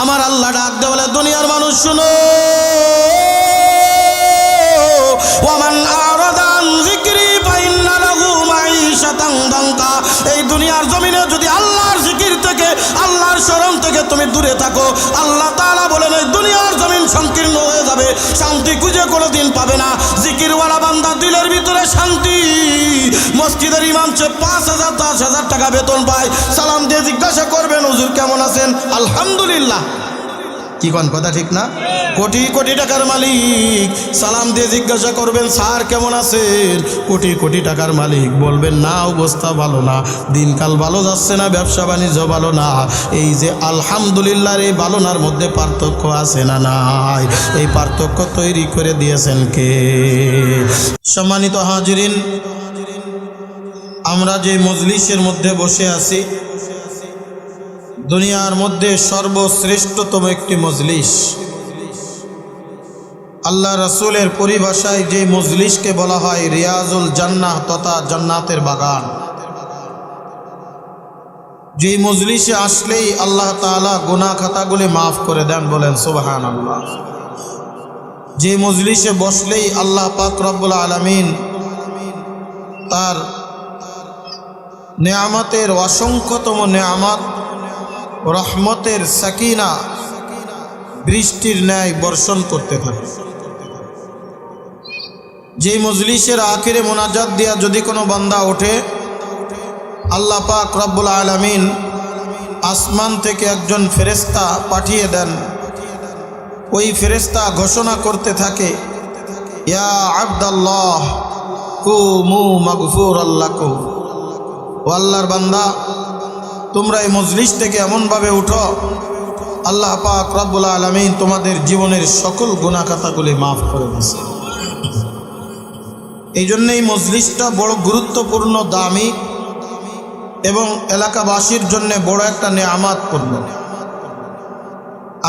আমার আল্লাহ ডাক দে বলে, দুনিয়ার মানুষ শুনো, ওয়ামান আরাদা আন যিকরি ফাইন্না লাহু মাঈশাতান দানকা। এই দুনিয়ার জমিনে যদি আল্লাহর জিকির থেকে, আল্লাহর স্মরণ থেকে তুমি দূরে থাকো, আল্লাহ তাআলা বলেন এই দুনিয়ার জমিন সংকীর্ণ হয়ে যাবে, শান্তি খুঁজে কোনোদিন পাবে না। জিকিরওয়ালা বান্দা দিলের ভিতরে শান্তি। মসজিদের ইমাম সে 5,000 10,000 টাকা বেতন পায়, সালাম দিয়ে জিজ্ঞাসা করবেন হুজুর কেমন আছেন, আলহামদুলিল্লাহ। কি কোন কথা ঠিক না? কোটি কোটি টাকার মালিক, সালাম দিয়ে জিজ্ঞাসা করবেন স্যার কেমন আছেন, কোটি কোটি টাকার মালিক বলবেন না অবস্থা ভালো না, দিনকাল ভালো যাচ্ছে না, ব্যবসা বাণিজ্য ভালো না। এই যে আলহামদুলিল্লাহর এই ভালো নার মধ্যে পার্থক্য আছে না নাই? এই পার্থক্য তৈরি করে দিয়েছেন কে? সম্মানিত হাজিরিন, আমরা যে মজলিসের মধ্যে বসে আছি, দুনিয়ার মধ্যে সর্বশ্রেষ্ঠতম একটি মজলিস। আল্লাহ রাসূলের পরিভাষায় যে মজলিসকে বলা হয় রিয়াজুল জান্নাহ তথা জান্নাতের বাগান। যে মজলিসে আসলেই আল্লাহ তাআলা গুনাহ খাতাগুলি মাফ করে দেন, বলেন সুবহানাল্লাহ। যে মজলিসে বসলেই আল্লাহ পাক রব্বুল আলামিন তার নেয়ামতের অসংখ্যতম নেয়ামত, রহমতের সাকিনা বৃষ্টির ন্যায় বর্ষণ করতে থাকে। যে মজলিসের আখিরে মোনাজাত দিয়া যদি কোনো বান্দা ওঠে, আল্লাহ পাক রব্বুল আলামিন আসমান থেকে একজন ফেরেশতা পাঠিয়ে দেন। ওই ফেরেশতা ঘোষণা করতে থাকে, ইয়া আবদাল্লাহ কুমু মাগফুরাল লাকুম। ও আল্লাহর বান্দা, তোমরা এই মজলিস থেকে এমনভাবে উঠো, আল্লাহ পাক রব্বুল আলামিন তোমাদের জীবনের সকল গুনাহ খাতাগুলি মাফ করে দিয়েছে। এই জন্য এই মজলিসটা বড় গুরুত্বপূর্ণ, দামি এবং এলাকাবাসীর জন্য বড় একটা নেয়ামত পূর্ণ।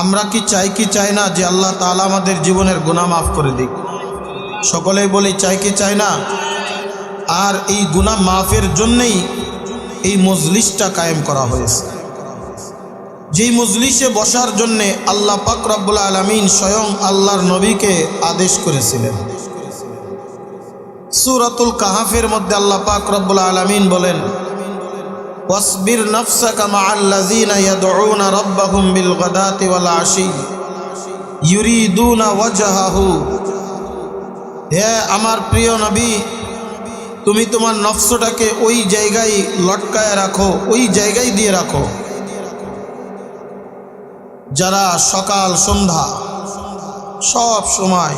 আমরা কি চাই না যে আল্লাহ তাআলা আমাদের জীবনের গুনাহ মাফ করে দিক? সকলেই বলি চাই কি চাই না? আর এই গুনাহ মাফের জন্যই এই মজলিসটা কায়েম করা হয়েছে। যেই মজলিসে বসার জন্যে আল্লাহ পাক রব্বুল আলামিন স্বয়ং আল্লাহর নবীকে আদেশ করেছিলেন। সূরাতুল কাহাফের মধ্যে আল্লাহ পাক রব্বুল আলামিন বলেন, ওয়াসবির নাফসাকা মাআল্লাযীনা ইয়াদউনা রাব্বাহুম বিল গাদাতি ওয়াল আশি ইউরিদুনা ওয়াজহাহু। হে আমার প্রিয় নবী, তুমি তোমার নফসটাকে ওই জায়গায় লটকায় রাখো, ওই জায়গায় দিয়ে রাখো যারা সকাল সন্ধ্যা সব সময়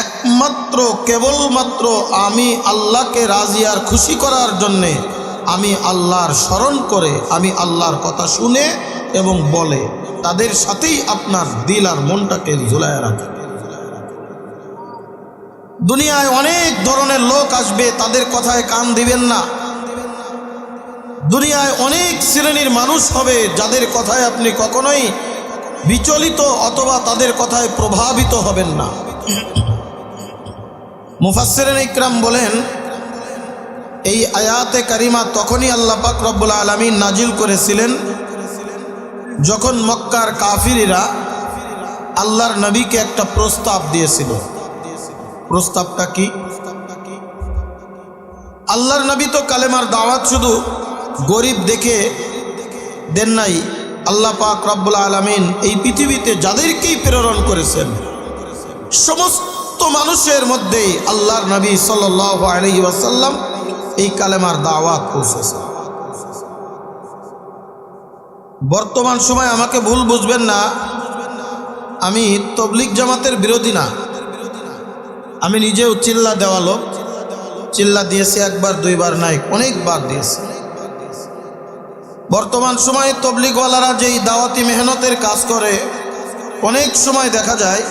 একমাত্র কেবলমাত্র আমি আল্লাহকে রাজি আর খুশি করার জন্যে, আমি আল্লাহর স্মরণ করে, আমি আল্লাহর কথা শুনে এবং বলে, তাদের সাথেই আপনার দিল আর মনটাকে ঝুলায় রাখে। দুনিয়ায় অনেক ধরনের লোক আসবে, তাদের কথায় কান দিবেন না। দুনিয়ায় অনেক শ্রেণীর মানুষ হবে যাদের কথায় আপনি কখনোই বিচলিত অথবা তাদের কথায় প্রভাবিত হবেন না। মুফাসসিরিন ইকরাম বলেন, এই আয়াতে কারিমা তখনই আল্লাহ পাক রব্বুল আলামিন নাজিল করেছিলেন যখন মক্কার কাফিররা আল্লাহর নবীকে একটা প্রস্তাব দিয়েছিল। প্রস্তাবটা কি? আল্লাহর নবী তো কালেমার দাওয়াত শুধু গরিব দেখে দেন নাই। আল্লাহ পাক রব্বুল আলামিন এই পৃথিবীতে যাদেরকেই প্রেরণ করেছেন, সমস্ত মানুষের মধ্যেই আল্লাহর নবী সাল্লাল্লাহু আলাইহি ওয়াসাল্লাম এই কালেমার দাওয়াত পৌঁছেছেন। বর্তমান সময় আমাকে ভুল বুঝবেন না, আমি তবলিগ জামাতের বিরোধী না। আমি নিজেও চিল্লা দেওয়া লোক, চিল্লা দিয়েছি একবার দুইবার নাই, অনেকবার দিয়েছি। বর্তমান সময়ে তবলিগওয়ালারা যেই দাওয়াতি মেহনতের কাজ করে, অনেক সময় দেখা যায়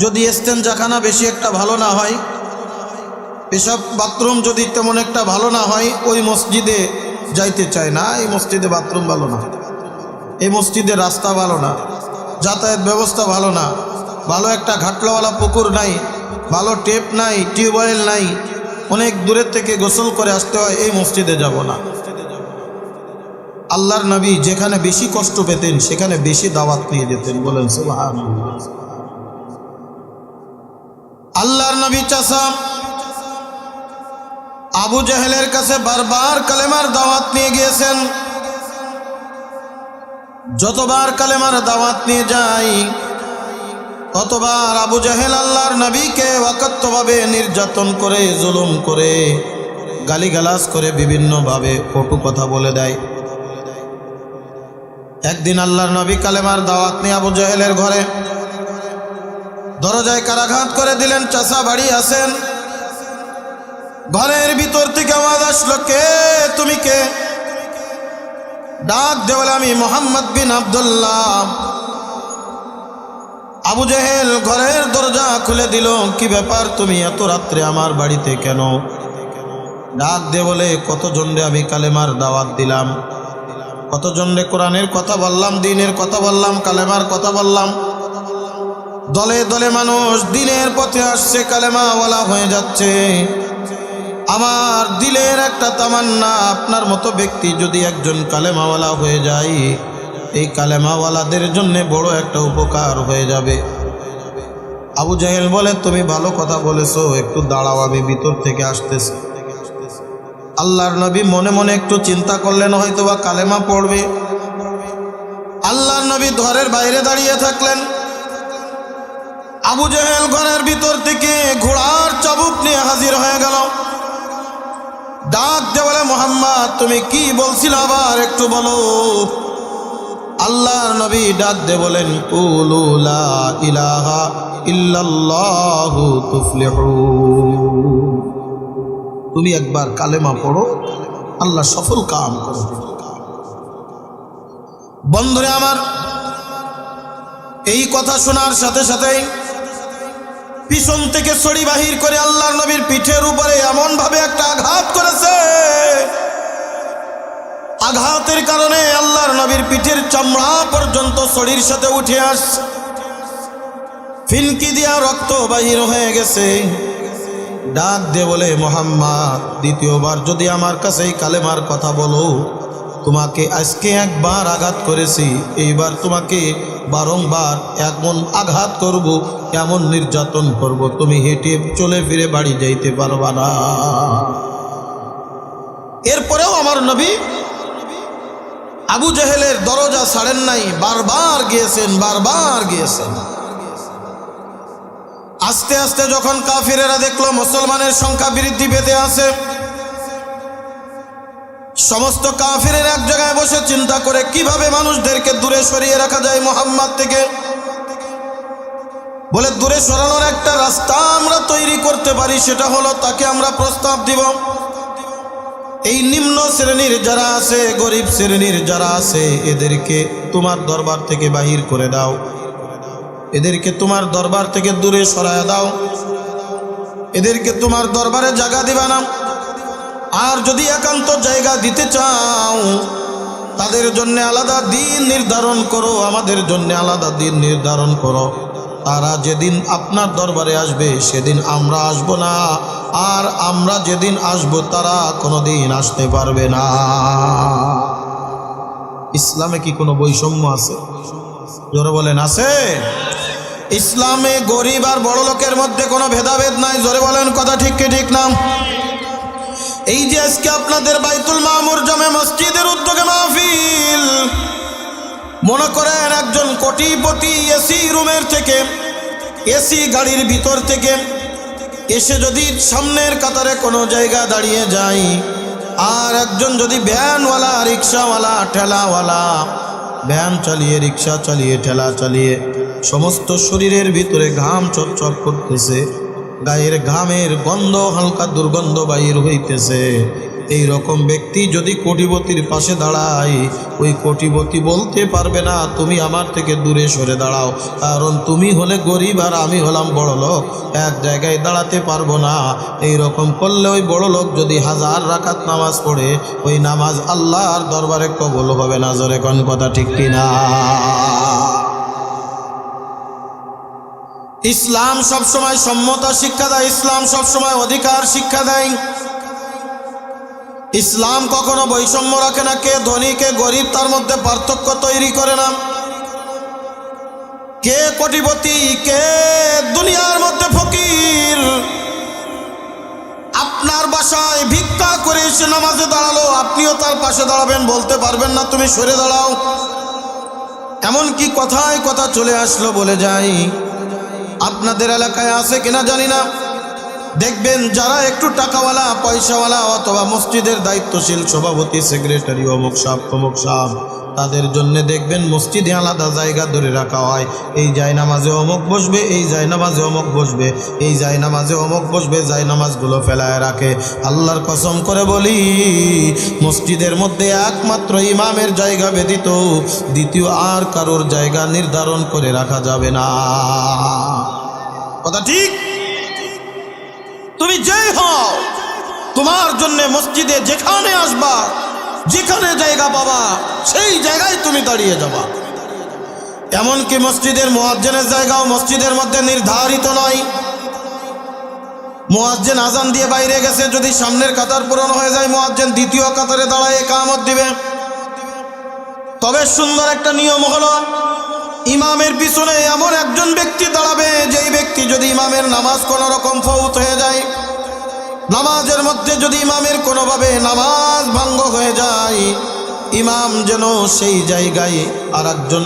যদি ইস্তেঞ্জাখানা বেশি একটা ভালো না হয়, পেশাব বাথরুম যদি তেমন একটা ভালো না হয়, ওই মসজিদে যাইতে চায় না। এই মসজিদে বাথরুম ভালো না, এই মসজিদে রাস্তা ভালো না, যাতায়াত ব্যবস্থা ভালো না, ভালো একটা ঘাটলাওয়ালা পুকুর নাই, ভালো টেপ নাই, টিউবওয়েল নাই, অনেক দূরের থেকে গোসল করে আসতে হয়, এই মসজিদে যাব না। আল্লাহর নবী যেখানে বেশি কষ্ট পেতেন সেখানে বেশি দাওয়াত নিয়ে যেতেন। বলেন সুবহানাল্লাহ। আল্লাহর নবী চাচা আবু জাহেলের কাছে বারবার কালেমার দাওয়াত নিয়ে গিয়েছেন। যতবার কালেমার দাওয়াত নিয়ে যায় ততবার আবু জাহেল আল্লাহর নবীকে অকথ্যভাবে নির্যাতন করে, জুলুম করে, গালিগালাজ করে, বিভিন্নভাবে কটু কথা বলে দেয়। একদিন আল্লাহর নবী কালেমার দাওয়াত নিয়ে আবু জাহেলের ঘরে দরজায় কারাঘাত করে দিলেন। চাচা বাড়ি আছেন? ঘরের ভিতর থেকে আওয়াজ আসলো, কে তুমি? কে? ডাক দে বলে, আমি মোহাম্মদ বিন আব্দুল্লাহ। আবু জাহেল ঘরের দরজা খুলে দিল। কি ব্যাপার, তুমি এত রাত্রে আমার বাড়িতে কেন? ডাক দে বলে, কতজনরে আমি কালেমার দাওয়াত দিলাম, কতজনরে কোরআনের কথা বললাম, দ্বীনের কথা বললাম, কালেমার কথা বললাম। দলে দলে মানুষ দ্বীনের পথে আসছে, কালেমাওয়ালা হয়ে যাচ্ছে। আমার দিলের একটা তামান্না, আপনার মতো ব্যক্তি যদি একজন কালেমাওয়ালা হয়ে যায়, এই কালেমাওয়ালাদের জন্য বড় একটা উপকার হয়ে যাবে। আবু জাহেল বলে, তুমি ভালো কথা বলেছো, একটু দাঁড়াও, আমি ভিতর থেকে আসতেছি। আল্লাহর নবী মনে মনে একটু চিন্তা করলেন, হয়তো বা কালেমা পড়বে। আল্লাহর নবী ঘরের বাইরে দাঁড়িয়ে থাকলেন। আবু জাহেল ঘরের ভিতর থেকে ঘোড়ার চাবুক নিয়ে হাজির হয়ে গেল। ডাক দে বলে, মুহাম্মদ তুমি কি বলছিল আবার একটু বলো। আল্লাহর নবী ডাক দে বলেন, কুলু লা ইলাহা ইল্লাল্লাহু তুফলিহুন। তুমি একবার কালেমা পড়ো, আল্লাহ সফল কাম করে দেবে। বন্ধুরে আমার, এই কথা শোনার সাথে সাথেই পিছন থেকে ছড়ি বাহির করে আল্লাহর নবীর পিঠের উপরে এমন ভাবে একটা আঘাত করেছে, আঘাতের কারণে আল্লাহর নবীর পিঠের চামড়া পর্যন্ত ছড়ির সাথে উঠে আসছে, ফিনকি দিয়া রক্ত বাহির হয়ে গেছে। ডাক দে বলে, মুহাম্মদ দ্বিতীয়বার যদি আমার কাছে এই কালেমার কথা বলো, তোমাকে আজকে একবার আঘাত করেছি, এইবার তোমাকে বারংবার এমন আঘাত করব, এমন নির্যাতন করব, তুমি হেঁটে চলে ফিরে বাড়ি যাইতে পারবা না। এরপরেও আমার নবী আবু জাহেলের দরজা ছাড়েন নাই, বারবার গিয়েছেন, বারবার গিয়েছেন। আস্তে আস্তে যখন কাফিরেরা দেখলো মুসলমানের সংখ্যা বৃদ্ধি পেতে আছে, সমস্ত কাফিরের এক জায়গায় বসে চিন্তা করে কিভাবে মানুষদেরকে দূরে সরিয়ে রাখা যায় মুহাম্মদ থেকে। বলে, দূরে সরানোর একটা রাস্তা আমরা তৈরি করতে পারি, সেটা হলো তাকে আমরা প্রস্তাব দিব, এই নিম্ন শ্রেণীর যারা আছে, গরিব শ্রেণীর যারা আছে, এদেরকে তোমার দরবার থেকে বাহির করে দাও, এদেরকে তোমার দরবার থেকে দূরে সরায় দাও, এদেরকে তোমার দরবারে জায়গা দিবা না। আর যদি একান্ত জায়গা দিতে চাও, তাদের জন্য আলাদা দিন নির্ধারণ করো, আমাদের জন্য আলাদা দিন নির্ধারণ করো। তারা যেদিন আপনার দরবারে আসবে সেদিন আমরা আসব না, আর আমরা যেদিন আসব তারা কোনোদিন আসতে পারবে না। ইসলামে কি কোনো বৈষম্য আছে? জোরে বলেন, আছে? ইসলামে গরিব আর বড় লোকের মধ্যে কোনো ভেদাভেদ নাই। জোরে বলেন, কথা ঠিক কি ঠিক না? এই যে আজকে আপনাদের বাইতুল মামুর জামে মসজিদের উদ্যোগে মাহফিল, মনে করেন একজন কোটিপতি এসি রুমের থেকে, এসি গাড়ির ভিতর থেকে এসে যদি সামনের কাতারে কোনো জায়গা দাঁড়িয়ে যায়, আর একজন যদি ভ্যানওয়ালা, রিক্সাওয়ালা, ঠেলাওয়ালা, ভ্যান চালিয়ে, রিক্সা চালিয়ে, ঠেলা চালিয়ে সমস্ত শরীরের ভিতরে ঘাম চকচক করতেছে, গায়ের ঘামের গন্ধ, হালকা দুর্গন্ধ বাহির হইতেছে, এই রকম ব্যক্তি যদি কোটিপতির পাশে দাঁড়ায়, ওই কোটিপতি বলতে পারবে না তুমি আমার থেকে দূরে সরে দাঁড়াও, কারণ তুমি হলে গরিব আর আমি হলাম বড় লোক, এক জায়গায় দাঁড়াতে পারবো না। এই রকম করলে ওই বড় লোক যদি 1000 রাকাত নামাজ পড়ে, ওই নামাজ আল্লাহর দরবারে কবুল হবে না। জোরে কোন কথা ঠিক কিনা? ইসলাম সবসময় সম্মতা শিক্ষা দেয়, ইসলাম সবসময় অধিকার শিক্ষা দেয়। ইসলাম কখনো বৈষম্য রাখে না, কে ধনী কে গরিব তার মধ্যে পার্থক্য তৈরি করে না, কে কোটিপতি কে দুনিয়ার মধ্যে ফকির। আপনার বাসায় ভিক্ষা করে এসে নামাজে দাঁড়ালো, আপনিও তার পাশে দাঁড়াবেন, বলতে পারবেন না তুমি সরে দাঁড়াও। এমনকি কথায় কথা চলে আসলো, বলে যাই আপনাদের এলাকায় আছে কিনা জানি না, দেখবেন যারা একটু টাকাওয়ালা পয়সাওয়ালা অথবা মসজিদের দায়িত্বশীল সভাপতি সেক্রেটারি অমুক সাহেব তাদের জন্য দেখবেন মসজিদে আলাদা জায়গা ধরে রাখা হয়। এই জায়নামাজে অমুক বসবে, এই জায়নামাজে অমুক বসবে, এই জায়নামাজে অমুক বসবে, জায়নামাজগুলো ফেলায় রাখে। আল্লাহর কসম করে বলি, মসজিদের মধ্যে একমাত্র ইমামের জায়গা ব্যতীত দ্বিতীয় আর কারোর জায়গা নির্ধারণ করে রাখা যাবে না। কথা ঠিক? তুমি যেই হও, তোমার জন্য মসজিদে যেখানে আসবা, যেখানে জায়গা পাবা, সেই জায়গায় তুমি দাঁড়িয়ে যাবা। এমনকি মসজিদের মুয়াজ্জিনের জায়গাও মসজিদের মধ্যে নির্ধারিত নয়। মুয়াজ্জিন আজান দিয়ে বাইরে গেছে, যদি সামনের কাতার পূরণ হয়ে যায় মুয়াজ্জিন দ্বিতীয় কাতারে দাঁড়ায় ইকামত দিবে। তবে সুন্দর একটা নিয়ম হলো, ইমামের পিছনে এমন একজন ব্যক্তি দাঁড়াবে, যেই ব্যক্তি যদি ইমামের নামাজ কোনো রকম ফৌত হয়ে যায়, নামাজের মধ্যে যদি ইমামের কোনোভাবে নামাজ ভঙ্গ হয়ে যায়, ইমাম যেন সেই জায়গায় আর একজন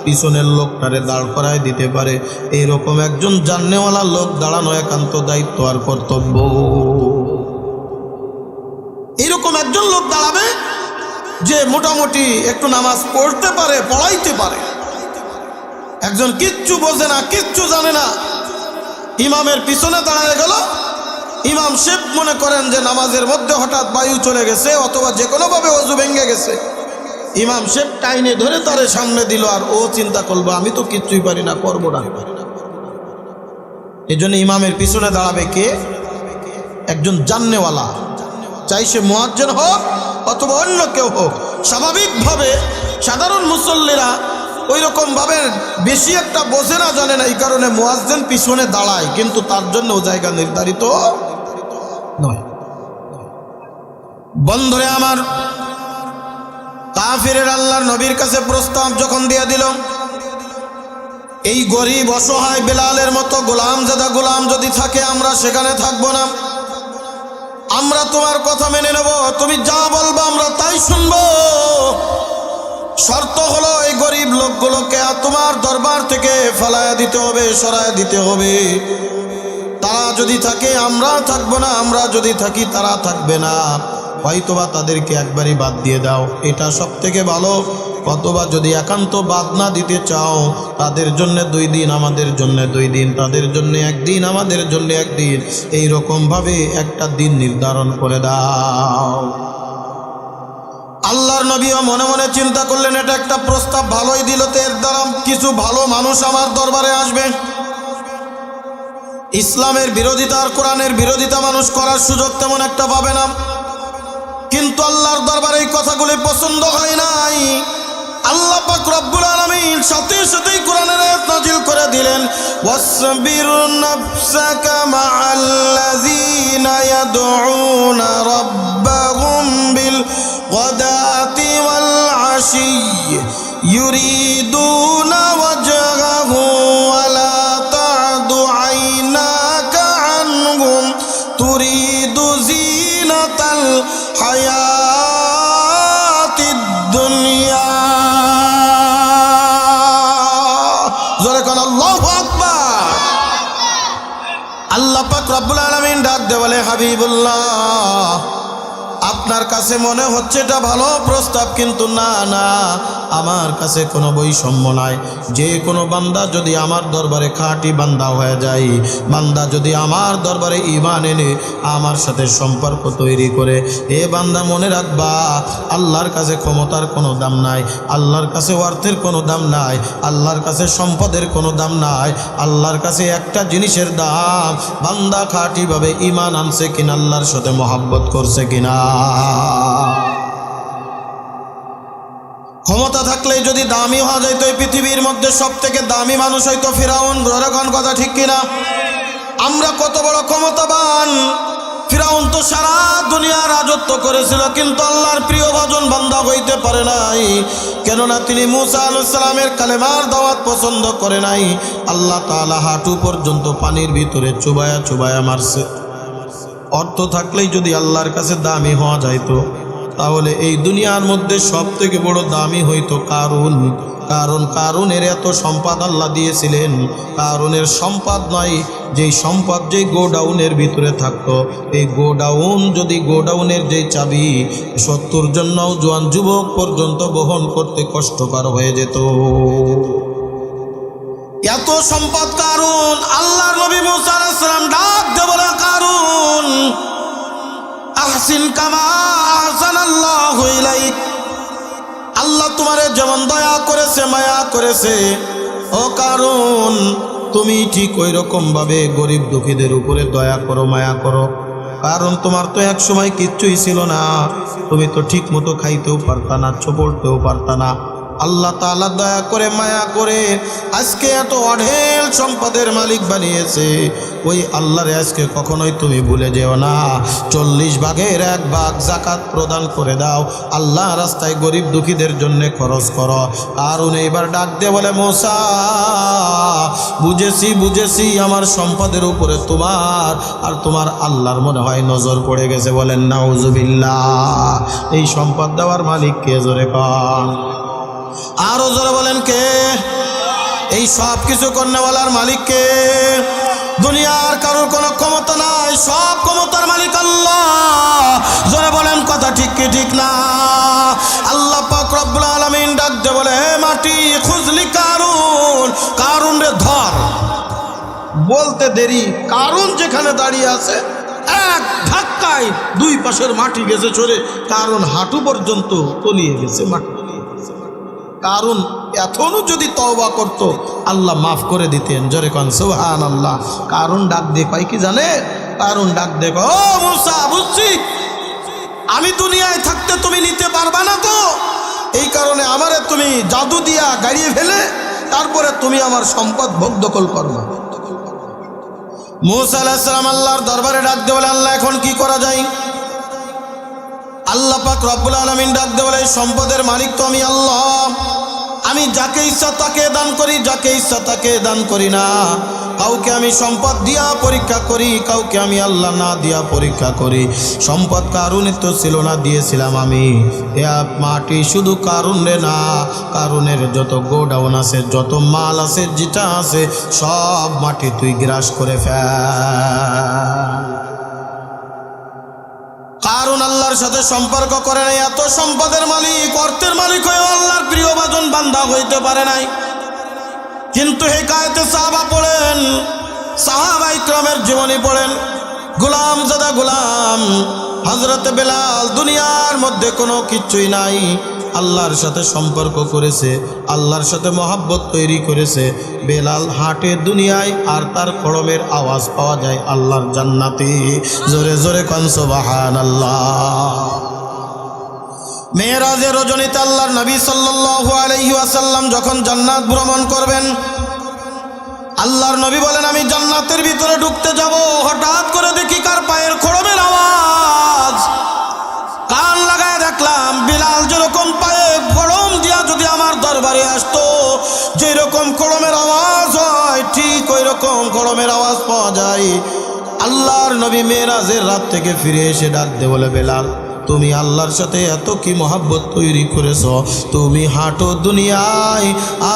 পিছনের লোকটারে দাঁড় করায় দিতে পারে। এইরকম একজন জাননেওয়ালা লোক দাঁড়ানো একান্ত দায়িত্ব আর কর্তব্য। এইরকম একজন লোক দাঁড়াবে যে মোটামুটি একটু নামাজ পড়তে পারে, পড়াইতে পারে। একজন কিচ্ছু বোঝে না, কিচ্ছু জানে না, ইমামের পিছনে দাঁড়ায় গেল, ইমাম সাহেব মনে করেন যে নামাজের মধ্যে হঠাৎ বায়ু চলে গেছে অথবা যে কোনোভাবে ওযু ভেঙে গেছে, ইমাম সাহেব টাইনে ধরে তারে সামনে দিল, আর ও চিন্তা করবো আমি তো কিচ্ছুই পারি না, করবো না। এই জন্য ইমামের পিছনে দাঁড়াবে কে? একজন জাননেওয়ালা, চাই সে মুয়াজ্জিন হোক অথবা অন্য কেউ হোক। স্বাভাবিকভাবে সাধারণ মুসল্লিরা ওই রকম ভাবে বেশি একটা বোঝে না, জানে না, এই কারণে মুয়াজ্জিন পিছনে দাঁড়ায়, কিন্তু তার জন্য ও জায়গা নির্ধারিত নয়। বন্ধুরে আমার, কাফিরের আল্লাহর নবীর কাছে প্রস্তাব যখন দিয়ে দিল, এই গরিব অসহায় বেলালের মতো গোলামজাদা গোলাম যদি থাকে, আমরা সেখানে থাকবো না, আমরা তোমার কথা মেনে নেব, তুমি যা বলবো আমরা তাই শুনবো। শর্ত হলো এই গরিব লোকগুলোকে তোমার দরবার থেকে ফালায়া দিতে হবে, সরায়া দিতে হবে। তারা যদি থাকে আমরা থাকবো না, আমরা যদি থাকি তারা থাকবে না। হয়তোবা তাদেরকে একবারই বাদ দিয়ে দাও, এটা সব থেকে ভালো। অথবা যদি একান্ত বাদ না দিতে চাও, তাদের জন্য 2 দিন, আমাদের জন্য 2 দিন, তাদের জন্য 1 দিন, আমাদের জন্য 1 দিন, এইরকম ভাবে একটা দিন নির্ধারণ করে দাও। আল্লাহর নবীও মনে মনে চিন্তা করলেন, এটা একটা প্রস্তাব ভালোই দিল, তো এর দ্বারা কিছু ভালো মানুষ আমার দরবারে আসবে। ইসলামের বিরোধিতা আর কোরআনের বিরোধিতা মানুষ করার সুযোগ তেমন একটা পাবে না। কিন্তু আল্লাহর দরবারে এই কথাগুলি পছন্দ হয় নাই। আল্লাহ পাক রব্বুল আলামিন সাথে সাথেই কোরআনের আয়াত নাজিল করে দিলেন, ওয়াসবির নাফসাকা মাআল্লাযীনা ইয়াদউনা রাব্বাহুম বিল গাদাতি ওয়াল আশি ইউরিদুনা ওয়াজহাহু ওয়া লা তা'দু আইনাকা আনহুম তুরিদু যিনাতাল হায়াতিদ দুনিয়া। জোরে কোন আল্লাহু আকবার। আল্লাহ পাক রব্বুল আলামিন ডাক দিয়ে বলে, হাবিবুল্লাহ, আপনার কাছে মনে হচ্ছে এটা ভালো প্রস্তাব, কিন্তু না না, আমার কাছে কোনো বৈষম্য নাই। যে কোনো বান্দা যদি আমার দরবারে খাঁটি বান্দা হয়ে যায়, বান্দা যদি আমার দরবারে ঈমান এনে আমার সাথে সম্পর্ক তৈরি করে, এ বান্দা মনে রাখবা, আল্লাহর কাছে ক্ষমতার কোনো দাম নাই, আল্লাহর কাছে অর্থের কোনো দাম নাই, আল্লাহর কাছে সম্পদের কোনো দাম নাই। আল্লাহর কাছে একটা জিনিসের দাম, বান্দা খাঁটিভাবে ঈমান আনছে কিনা, আল্লাহর সাথে মহব্বত করছে কিনা। ক্ষমতা থাকলে যদি দামি হওয়া যাইতো, এই পৃথিবীর মধ্যে সব থেকে দামি মানুষ হইতো ফিরাউন। ধরেন কথা ঠিক কিনা? আমরা কত বড় ক্ষমতাবান, ফিরাউন তো সারা দুনিয়া রাজত্ব করেছিল, কিন্তু আল্লাহর প্রিয় ভজন বান্দা হইতে পারে নাই, কেননা তিনি মুসা আলাইহিস সালামের কালেমার দাওয়াত পছন্দ করে নাই। আল্লাহ তাআলা হাঁটু পর্যন্ত পানির ভিতরে চুবায়া চুবায়া মারছে। অর্থ থাকলেই যদি আল্লাহর কাছে দামি হওয়া যাইতো, তাহলে এই দুনিয়ার মধ্যে সব থেকে বড় দামি হইতো কারুন। কারণ কারুনের এত সম্পদ আল্লাহ দিয়েছিলেন, কারুনের সম্পদ নয়, যেই সম্পদ যেই গোডাউনের ভিতরে থাকতো, এই গোডাউন যদি গোডাউনের যেই চাবি 70 জন নওজোয়ান যুবক পর্যন্ত বহন করতে কষ্টকর হয়ে যেত। এত সম্পদ কারুন। আল্লাহর নবী মুসা আলাইহিস সালাম ডাক দিয়ে বলে, কারুন আহসিন কামা আহসানাল্লাহু ইলাইক, আল্লাহ তোমারে যেমন দয়া করেছে মায়া করেছে, ও কারুন তুমি ঠিক ওই রকম ভাবে গরিব দুঃখীদের উপরে দয়া করো, মায়া করো। কারণ তোমার তো এক সময় কিচ্ছুই ছিল না, তুমি তো ঠিক মতো খাইতেও পারতা না, পড়তেও পারতা না। আল্লাহ তাআলা দয়া করে মায়া করে আজকে এত অঢেল সম্পদের মালিক বানিয়েছে। ওই আল্লাহরে আজকে কখনোই তুমি ভুলে যেও না। 40 ভাগের 1 ভাগ যাকাত প্রদান করে দাও, আল্লাহ রাস্তায় গরিব দুঃখীদের জন্য খরচ করো। কারণ এইবার ডাক দিয়ে বলে, মুসা বুঝেছি আমার সম্পদের উপরে তোমার আর তোমার আল্লাহর মনে হয় নজর পড়ে গেছে। বলেন নাউজুবিল্লাহ। এই সম্পদ দেওয়ার মালিক কে? জোরে কন। আরো জোরে বলেন কে? এই সব কিছু করনেওয়ালার মালিক কে? দুনিয়ার কারোর কোনো ক্ষমতা নাই, সব ক্ষমতার মালিক আল্লাহ। জোরে বলেন কথা ঠিক কি ঠিক না? আল্লাহ পাক রব্বুল আলামিন ডাক দিয়ে বলে, হে মাটি খুজলি কারুন, কারুন রে ধর। বলতে দেরি, কারুন যেখানে দাঁড়িয়ে আছে এক ধাক্কায় 2 পাশের মাটি গেছে সরে, কারুন হাঁটু পর্যন্ত তলিয়ে গেছে মাটি। কারণ এখনো যদি তওবা করতো আল্লাহ মাফ করে দিতেন। জোরে কোন সুবহানাল্লাহ। কারণ ডাক দিয়ে কয় কি জানে? কারণ ডাক দিয়ে, ও মুসা বুঝছি আমি দুনিয়ায় থাকতে তুমি নিতে পারবা না তো, এই কারণে আমারে তুমি জাদু দিয়া গাড়িয়ে ফেলে তারপরে তুমি আমার সম্পদ ভোগ দখল করবা। মুসা আলাইহিস সালাম আল্লাহর দরবারে ডাক দিয়ে বলে, আল্লাহ এখন কি করা যায়? আল্লাহ পাক রব্বুল আলামিন ডাক দিয়ে বলে, সম্পদের মালিক তো আমি আল্লাহ। আমি যাকে ইচ্ছা তাকে দান করি, যাকে ইচ্ছা তাকে দান করি না। কাউকে আমি সম্পদ দিয়া পরীক্ষা করি, কাউকে আমি আল্লাহ না দিয়া পরীক্ষা করি। সম্পদ কারুনের তো ছিল না, দিয়েছিলাম আমি। এ মাটি শুধু কারুনে না, কারুনের যত গোডাউন আছে, যত মাল আছে, যেটা আছে সব মাটি তুই গ্রাস করে ফেল। কারণ আল্লাহর সাথে সম্পর্ক করে নাই, এত সম্পদের মালিক, অর্থের মালিক হয়ে আল্লাহর প্রিয় বাজন বান্দা হইতে পারে নাই। কিন্তু হেকায়েতে সাহাবা পড়েন, সাহাবা ইকরামের জীবনী পড়েন, গোলাম জাদা গোলাম হযরত বেলাল দুনিয়ার মধ্যে কোনো কিছুই নাই, আল্লাহর সাথে সম্পর্ক করেছে, আল্লাহর সাথে মহব্বত তৈরি করেছে। বেলাল হাঁটে দুনিয়ায় আর তার কলমের আওয়াজ পাওয়া যায় আল্লাহর জান্নাতে। জোরে জোরে কোন সুবহানাল্লাহ। মেরাজের রজনীতে আল্লাহর নবী সাল্লাল্লাহু আলাইহি ওয়াসাল্লাম যখন জান্নাত ভ্রমণ করবেন, আল্লাহর নবী বলেন আমি জান্নাতের ভিতরে ঢুকতে যাব, হঠাৎ করে দেখি কার পায়ের খড়মের আওয়াজ। কান লাগায় দেখলাম বিলাল যেরকম পায়ে খড়ম দিয়া যদি আমার দরবারে আসতো, যেরকম খড়মের আওয়াজ হয় ঠিক ওই রকম খড়মের আওয়াজ পাওয়া যায়। আল্লাহর নবী মেরাজের রাত থেকে ফিরে এসে ডাক দিয়ে বলে, বেলাল তুমি আল্লাহর সাথে এত কি মহব্বত তৈরি করেছ, তুমি হাঁটো দুনিয়ায়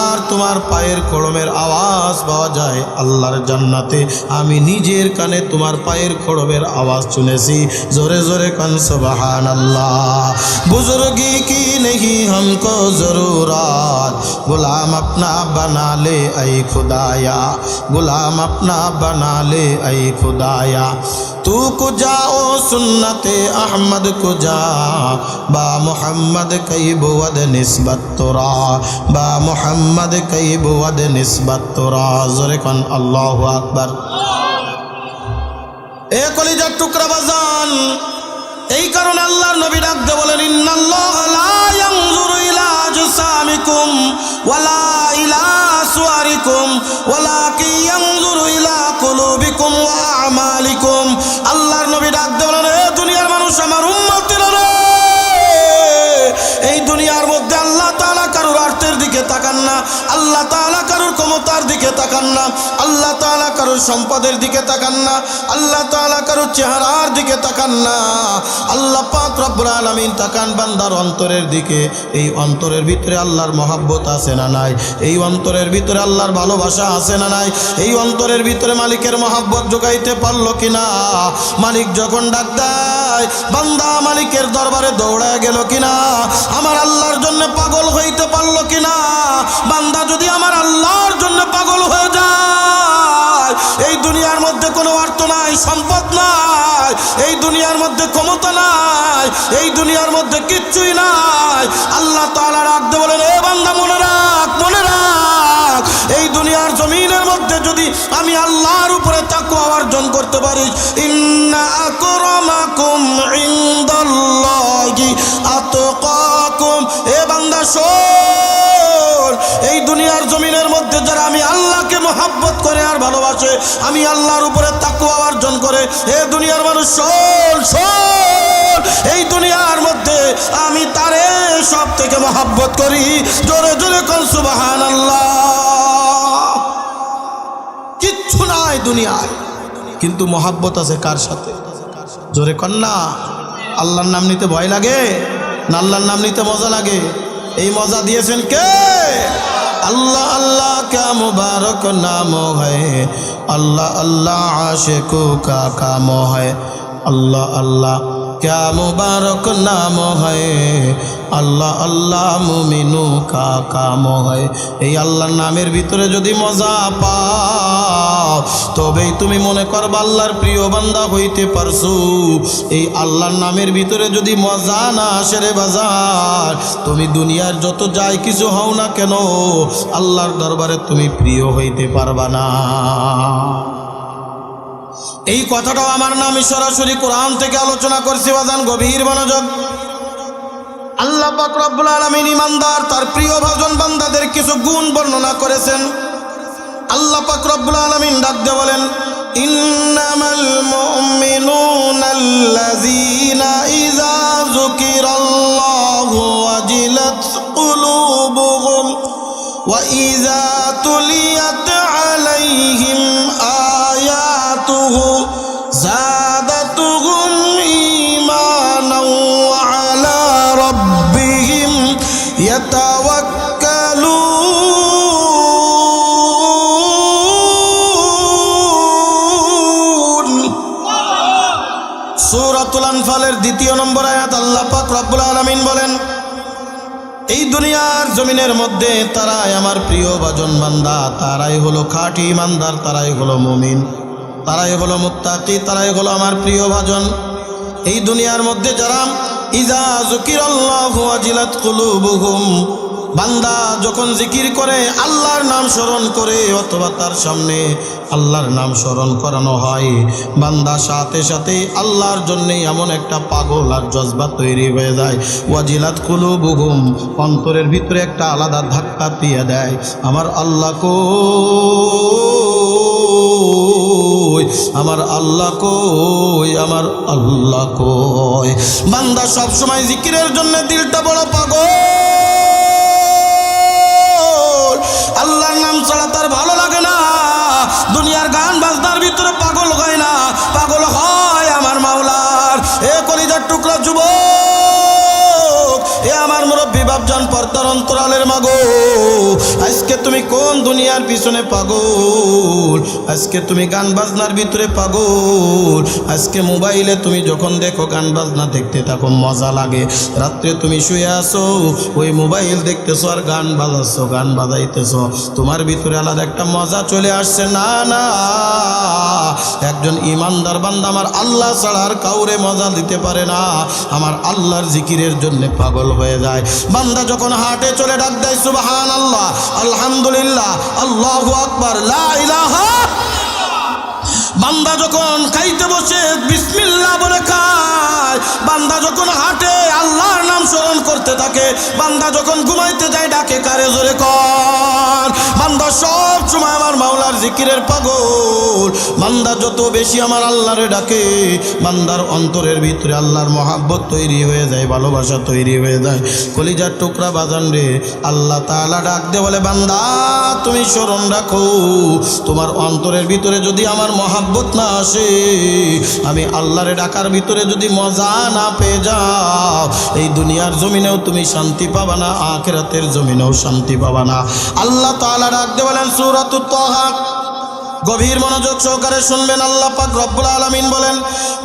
আর তোমার পায়ের খড়মের আওয়াজ পাওয়া যায় আল্লাহর জান্নাতে। আমি নিজের কানে তোমার পায়ের খড়মের আওয়াজ শুনেছি। জোরে জোরে কান সুবহানাল্লাহ। বুজুর্গি কি नहीं हमको जरूरत, गुलाम अपना बना ले ऐ खुदाया, गुलाम अपना बना ले ऐ खुदाया। तू को जाओ सुन्नते अहमद को जा, बा मोहम्मद कई बुवद निस्बत तोरा, बा मोहम्मद कई बुवद निस्बत तोरा। जोरे कन अल्लाहु আকবার। এ কলিজার টুকরা বাজান, এই কারণে আল্লাহর নবী ডাক দিয়ে বলেন, ইন্নাল্লাহ লা ইয়ানজুরু ইলা আজসামিকুম ওয়ালা ইলা সুয়ারিকুম ওয়ালাকিন ইয়ানজুরু ইলা কুলুবিকুম ওয়া আমালিকুম। আল্লাহর নবী ডাক দিয়ে তাকান না, আল্লাহ তাআলা কারোর ক্ষমতার দিকে তাকান না, আল্লাহ তাআলা কারোর সম্পদের দিকে তাকান না, আল্লাহ তাআলা কারোর চেহারার দিকে তাকান না। আল্লাহ পাক রব্বুল আলামিন তাকান বান্দার অন্তরের দিকে। এই অন্তরের ভিতরে আল্লাহর মহব্বত আছে না নাই? এই অন্তরের ভিতরে আল্লাহর ভালোবাসা আছে না নাই? এই অন্তরের ভিতরে মালিকের মহব্বত জোগাইতে পারলো কিনা? মালিক যখন ডাক দেয় বান্দা মালিকের দরবারে দৌড়ায় গেল কিনা? আমার আল্লাহর জন্য পাগল হইতে পারলো কিনা? বান্দা যদি আমার আল্লাহর জন্য পাগল হয়ে যায়, এই দুনিয়ার মধ্যে কোনো অর্থ নাই, সম্পদ নাই, এই দুনিয়ার মধ্যে ক্ষমতা নাই, এই দুনিয়ার মধ্যে কিচ্ছুই নাই। আল্লাহ তাআলা রাখতে বলেন, এ বান্দা মনে রাখ, মনে রাখ, এই দুনিয়ার জমিনের মধ্যে যদি আমি আল্লাহর উপরে তাকওয়া অর্জন করতে পারি, ইন্না আকরামাকুম ইনদাল্লাহি আতকাকুম। এ বান্দা শোন, এই দুনিয়ার জমিনের মধ্যে যারা আমি আল্লাহকে মহব্বত করে আর ভালোবাসে, আমি আল্লাহর উপরে তাকওয়া অর্জন করে, এ দুনিয়ার মানুষ শোন, শোন, এই দুনিয়ার মধ্যে আমি তারে সব থেকে মহব্বত করি। জোরে জোরে কোন সুবহানাল্লাহ। কিচ্ছু নাই দুনিয়ায়, কিন্তু মহব্বত আছে কার সাথে? জোরে কন না। আল্লাহর নাম নিতে ভয় লাগে না আল্লাহর নাম নিতে মজা লাগে? এই মজা দিয়েছেন কে? अल्लाह अल्लाह क्या मुबारक नाम है, अल्लाह अल्लाह आशिकों का काम है, अल्लाह अल्लाह क्या मुबारक नाम है, अल्लाह अल्लाह मुमिनों का काम है। এই আল্লাহর নামের ভিতরে যদি মজা পাও তবেই তুমি মনে করবা আল্লাহর প্রিয় বান্দা হইতে পারছো। এই আল্লাহর নামের ভিতরে যদি মজা না আসে রে বাজার, তুমি দুনিয়ার যত যাই কিছু হও না কেন, আল্লাহর দরবারে তুমি প্রিয় হইতে পারবা না। এই কথাটাও আমার নামে সরাসরি কোরআন থেকে আলোচনা করছি বাজান, গভীর মনোযোগ। আল্লাহ পাক রব্বুল আলামিন ইমানদার তার প্রিয় ভাজন বান্দাদের কিছু গুণ বর্ণনা করেছেন। আল্লাহ পাক রব্বুল আলামিন ডাক দিয়ে বলেন, ইন্নামাল মুমিনুনাল্লাযীনা ইযা যুকিরাল্লাহু ওয়াজিলাত কুলুবুহুম ওয়া ইযা তুলিয়াত আলাইহিম আয়াতুহু যাদাতুহুম ঈমানাও ওয়া আলা রাব্বিহিম ইয়াতাওয়াক্কালুন। সূরাতুল আনফালের ২য় নম্বর আয়াত আল্লাহ পাক রব্বুল আলামিন বলেন, এই দুনিয়ার জমিনের মধ্যে তারাই আমার প্রিয় ভাজন বান্দা, তারাই হলো খাঁটি ইমানদার, তারাই হলো মুমিন, তারাই হলো মুত্তাকি, তারাই হলো আমার প্রিয় ভাজন। এই দুনিয়ার মধ্যে যারা ইজা যুকিরাল্লাহু ওয়াজিলাত কুলুবুহুম, বান্দা যখন জিকির করে, আল্লাহর নাম স্মরণ করে, অথবা তার সামনে আল্লাহর নাম স্মরণ করানো হয়, বান্দা সাথে সাথে আল্লাহর জন্যে এমন একটা পাগল আর জজবা তৈরি হয়ে যায়। ওয়াজিলাত কুলুবুহুম, অন্তরের ভিতরে একটা আলাদা ধাক্কা দিয়ে দেয়, আমার আল্লাহ কই, আমার আল্লাহ কই, আমার আল্লাহ কই। বান্দা সব সময় জিকিরের জন্য দিলটা বড় পাগল, আল্লাহর নাম ছাড়া তার ভালো লাগে না। দুনিয়ার গান বাজনার ভিতরে পাগল হয় না, পাগল হয় আমার মাওলার। এ কলিজার টুকরা যুবক, এ আমার মুরব্বী বাপজান, পর্দার অন্তরালের মাগো, আজকে তুমি কোন দুনিয়ার পিছনে পাগল? আজকে তুমি গান বাজনার ভিতরে পাগল। আজকে মোবাইলে তুমি যখন দেখো গান বাজনা দেখতে থাকো, মজা লাগে। রাত্রে তুমি শুয়ে আসো, ওই মোবাইল দেখতেছো আর গান বাজাচ্ছো, গান বাজাইতেছো, তোমার ভিতরে আলাদা একটা মজা চলে আসছে। না না, একজন ইমানদার বান্দা আমার আল্লাহ ছাড়া আর কাউরে মজা দিতে পারে না, আমার আল্লাহর জিকিরের জন্য পাগল হয়ে যায়। বান্দা যখন হাটে চলে ডাক দেয় সুবহানাল্লাহ, আলহামদুলিল্লাহ, আল্লাহু আকবার, লা ইলাহা। বান্দা যখন খাইতে বসে বিসমিল্লাহ বলে খায়, বান্দা যখন হাটে আল্লাহর নাম স্মরণ করতে থাকে, বান্দা যখন ঘুমাইতে যায় ডাকে কারে, জোরে কর। বান্দা সব সময় আমার মাওলা আল্লাহর জিকিরের পাগল। বান্দা যত বেশি আমার আল্লাহরে ডাকে, বান্দার অন্তরের ভিতরে আল্লাহর মহাব্বত তৈরি হয়ে যায়, ভালোবাসা তৈরি হয়ে যায়। কলিজার টুকরা বাজান রে, আল্লাহ তাআলা ডাক দে বলে, বান্দা তুমি স্মরণ রাখো, তোমার অন্তরের ভিতরে যদি আমার মহাব্বত না আসে, আমি আল্লাহরে ডাকার ভিতরে যদি মজা না পেয়ে যাও, এই দুনিয়ার জমিনেও তুমি শান্তি পাবা না, আখিরাতের জমিনেও শান্তি পাবা না। আল্লাহ তাআলা ডাক দে বলেন সূরাতুত তাহা, গভীর মনোযোগ সহকারে শুনবেন। আল্লাহ পাক রব্বুল আলামিন বলেন,